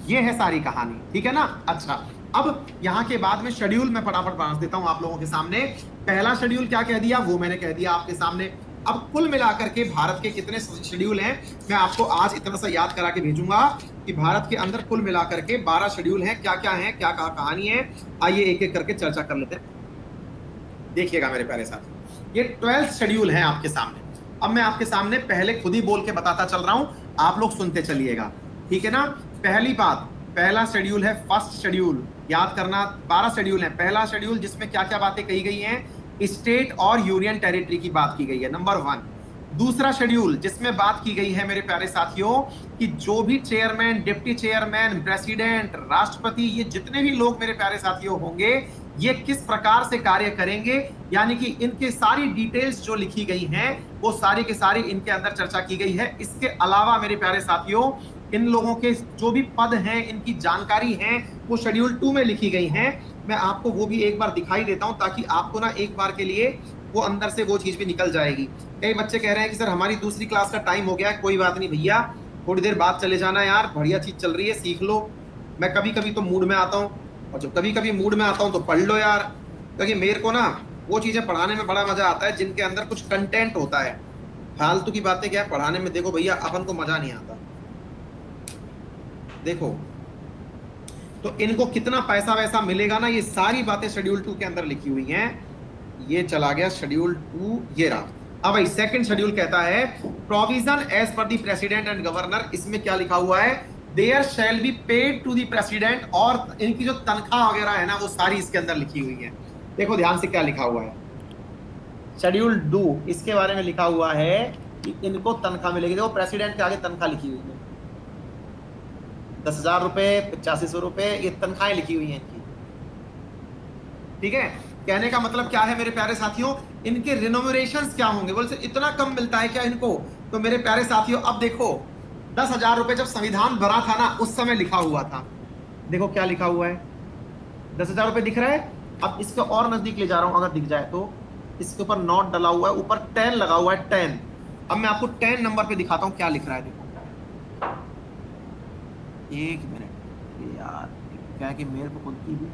ये है सारी कहानी, ठीक है ना। अच्छा, अब यहां के बाद में शेड्यूल में फटाफट पढ़ देता हूं आप लोगों के सामने। पहला शेड्यूल क्या कह दिया वो मैंने कह दिया आपके सामने। अब कुल मिलाकर के भारत के कितने शेड्यूल हैं, मैं आपको आज इतना सा याद करा के भेजूंगा कि भारत के अंदर कुल मिलाकर के 12 शेड्यूल हैं। क्या क्या है, क्या क्या कहानी है, आइए एक एक करके चर्चा कर लेते हैं। देखिएगा मेरे प्यारे साथ, ये 12th शेड्यूल है आपके सामने। अब मैं आपके सामने पहले खुद ही बोल के बताता चल रहा हूं, आप लोग सुनते चलिएगा, ठीक है ना। पहली बात, पहला शेड्यूल है फर्स्ट शेड्यूल। याद करना 12 शेड्यूल है। पहला शेड्यूल जिसमें क्या क्या बातें कही गई हैं, स्टेट और यूनियन टेरिटरी की बात की गई है, नंबर 1। दूसरा शेड्यूल जिसमें बात की गई है मेरे प्यारे साथियों कि जो भी चेयरमैन, डिप्टी चेयरमैन, प्रेसिडेंट, राष्ट्रपति, ये जितने भी लोग मेरे प्यारे साथियों होंगे, ये किस प्रकार से कार्य करेंगे, यानी कि इनके सारी डिटेल्स जो लिखी गई हैं वो सारी के सारी इनके अंदर चर्चा की गई है। इसके अलावा मेरे प्यारे साथियों इन लोगों के जो भी पद हैं, इनकी जानकारी है, वो शेड्यूल 2 में लिखी गई हैं। मैं आपको वो भी एक बार दिखाई देता हूं ताकि आपको ना एक बार के लिए वो अंदर से वो चीज भी निकल जाएगी। कई बच्चे कह रहे हैं कि सर हमारी दूसरी क्लास का टाइम हो गया है। कोई बात नहीं भैया, थोड़ी देर बाद चले जाना यार, बढ़िया चीज चल रही है, सीख लो। मैं कभी कभी तो मूड में आता हूँ, और जब कभी कभी मूड में आता हूँ तो पढ़ लो यार, क्योंकि मेरे को ना वो चीजें पढ़ाने में बड़ा मजा आता है जिनके अंदर कुछ कंटेंट होता है। फालतू की बातें क्या है पढ़ाने में, देखो भैया अपन को मजा नहीं आता। देखो तो इनको कितना पैसा वैसा मिलेगा ना, ये सारी बातें शेड्यूल 2 के अंदर लिखी हुई हैं। ये चला गया शेड्यूल 2, ये रहा। अब भाई सेकंड शेड्यूल कहता है provision as per the president and governor. इसमें क्या लिखा हुआ है, there shall be paid to the president, और इनकी जो तनख्वाह वगैरह है ना वो सारी इसके अंदर लिखी हुई है। देखो ध्यान से क्या लिखा हुआ है, शेड्यूल 2 इसके बारे में लिखा हुआ है कि इनको तनख्वाह मिलेगी। देखो प्रेसिडेंट के आगे तनख्वाह लिखी हुई है, 10,000 रुपए, 8500 रुपए, ये तनख्वाहें लिखी हुई हैं इनकी। ठीक है, कहने का मतलब क्या है मेरे प्यारे साथियों, इनके रिनोमरेशंस क्या होंगे। बोले इतना कम मिलता है क्या इनको, तो मेरे प्यारे साथियों अब देखो 10,000 रुपए जब संविधान बना था ना उस समय लिखा हुआ था। देखो क्या लिखा हुआ है, 10,000 रुपए दिख रहा है। अब इसके और नजदीक ले जा रहा हूं, अगर दिख जाए तो इसके ऊपर नोट डला हुआ है, ऊपर 10 लगा हुआ है, 10। अब मैं आपको 10 नंबर पे दिखाता हूं क्या लिख रहा है। देखो एक मिनट यार, क्या है कि मेरे को खुद की भी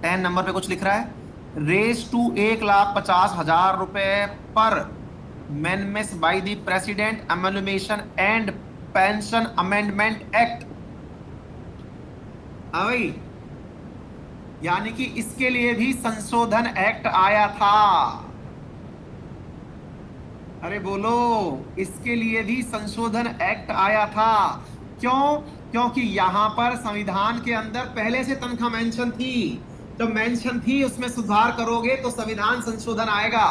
10 नंबर पे कुछ लिख रहा है, रेज टू 1,50,000 रुपए पर मेनमेस by the president emolument and pension amendment act. भाई यानी कि इसके लिए भी संशोधन एक्ट आया था। अरे बोलो, इसके लिए भी संशोधन एक्ट आया था। क्यों? क्योंकि यहां पर संविधान के अंदर पहले से तनख्वाह मेंशन थी, जब मेंशन थी उसमें सुधार करोगे तो संविधान संशोधन आएगा।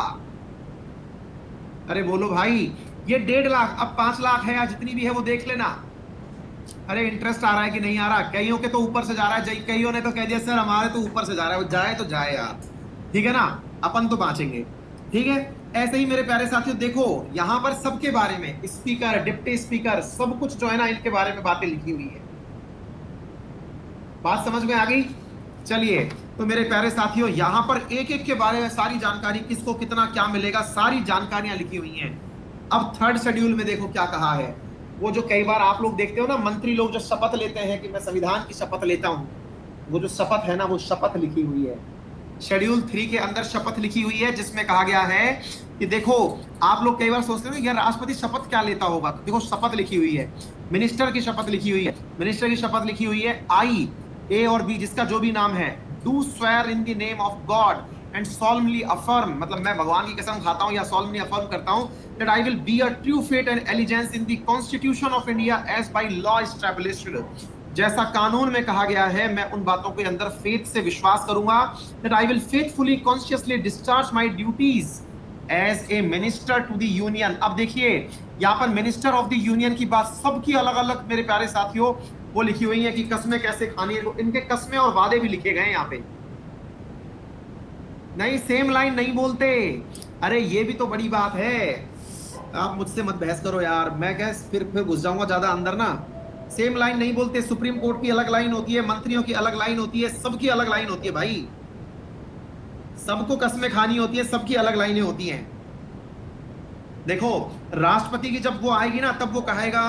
अरे बोलो भाई, ये 1.5 लाख अब 5 लाख है या जितनी भी है वो देख लेना। अरे इंटरेस्ट आ रहा है कि नहीं आ रहा, कईयों के तो ऊपर से जा रहा है, कईयों ने तो कह दिया सर हमारे तो ऊपर से जा रहा है, वो जाए तो जाए यार, ठीक है ना, अपन तो बांचेंगे। ठीक है, ऐसे ही मेरे प्यारे साथियों देखो यहां पर सबके बारे में, स्पीकर, डिप्टी स्पीकर, सब कुछ जो है ना इनके बारे में बातें लिखी हुई है। बात समझ में आ गई? चलिए, तो मेरे प्यारे साथियों यहां पर एक एक के बारे में सारी जानकारी, किसको कितना क्या मिलेगा, सारी जानकारियां लिखी हुई हैं। अब थर्ड शेड्यूल में देखो क्या कहा है। वो जो कई बार आप लोग देखते हो ना, मंत्री लोग जो शपथ लेते हैं कि मैं संविधान की शपथ लेता हूं, वो जो शपथ है ना वो शपथ लिखी हुई है। शेड्यूल 3 के अंदर शपथ लिखी हुई है जिसमें कहा गया है कि देखो, आप लोग कई बार सोचते हो यार राष्ट्रपति शपथ क्या लेता होगा, तो देखो शपथ लिखी हुई है, मिनिस्टर की शपथ लिखी हुई है। मिनिस्टर की शपथ लिखी हुई है आई, ए और बी, जिसका जो भी नाम है, do swear in the name of God and solemnly affirm, मतलब मैं भगवान की कसम खाता हूं या solemnly affirm करता हूं that I will bear true faith and allegiance in the Constitution of India as by law established, जैसा कानून में कहा गया है मैं उन बातों के अंदर फेथ से विश्वास करूंगा, that I will faithfully consciously discharge my duties as a minister to the union। अब देखिए यहाँ पर मिनिस्टर ऑफ द यूनियन की बात सबकी अलग अलग मेरे प्यारे साथियों वो लिखी हुई है कि कस्में कैसे खानी है, तो इनके कस्में और वादे भी लिखे गए यहाँ पे। नहीं, सेम लाइन नहीं बोलते। अरे ये भी तो बड़ी बात है, आप मुझसे मत बहस करो यार, मैं क्या फिर घुस जाऊंगा ज्यादा अंदर ना। सेम लाइन नहीं बोलते, सुप्रीम कोर्ट की अलग लाइन होती है, मंत्रियों की अलग लाइन होती है, सबकी अलग लाइन होती है भाई, सबको कस्में खानी होती है, सबकी अलग लाइनें होती हैं। देखो राष्ट्रपति की जब वो आएगी ना तब वो कहेगा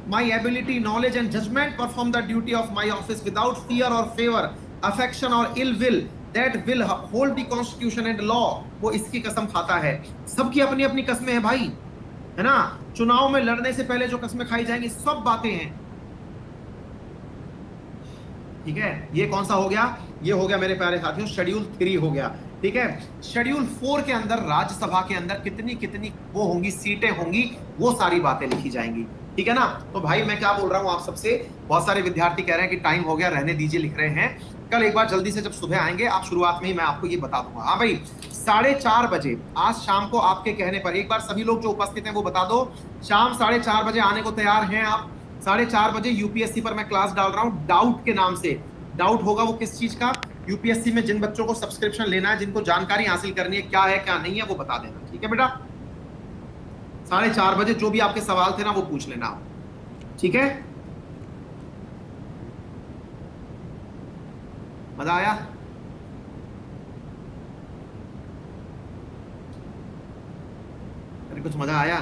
my ability, knowledge and judgement perform the duty of my office without fear और फेवर, अफेक्शन और ill will, that will hold the constitution and law. वो इसकी कसम खाता है। सबकी अपनी अपनी कस्में हैं भाई, है ना। चुनाव में लड़ने से पहले जो कस्में खाई जाएंगी सब बातें हैं। ठीक है, ये कौन सा हो गया, ये हो गया मेरे प्यारे साथियों शेड्यूल 3 हो गया। ठीक है, शेड्यूल 4 के अंदर राज्यसभा के अंदर कितनी कितनी वो होंगी, सीटें होंगी, वो सारी बातें लिखी जाएंगी। ठीक है ना। तो भाई मैं क्या बोल रहा हूँ आप सबसे, बहुत सारे विद्यार्थी कह रहे हैं कि टाइम हो गया, रहने दीजिए, लिख रहे हैं। कल एक बार जल्दी से जब सुबह आएंगे, आप शुरुआत में ही मैं आपको ये बता दूंगा। हाँ भाई, 4:30 बजे आज शाम को आपके कहने पर, एक बार सभी लोग जो उपस्थित हैं वो बता दो, शाम 4:30 बजे आने को तैयार हैं आप? 4:30 बजे यूपीएससी पर मैं क्लास डाल रहा हूँ, डाउट के नाम से। डाउट होगा वो किस चीज का? यूपीएससी में जिन बच्चों को सब्सक्रिप्शन लेना है, जिनको जानकारी हासिल करनी है क्या है क्या नहीं है, वो बता देना, ठीक है बेटा। 4:30 बजे जो भी आपके सवाल थे ना वो पूछ लेना आप, ठीक है। मजा आया? अरे कुछ मजा आया?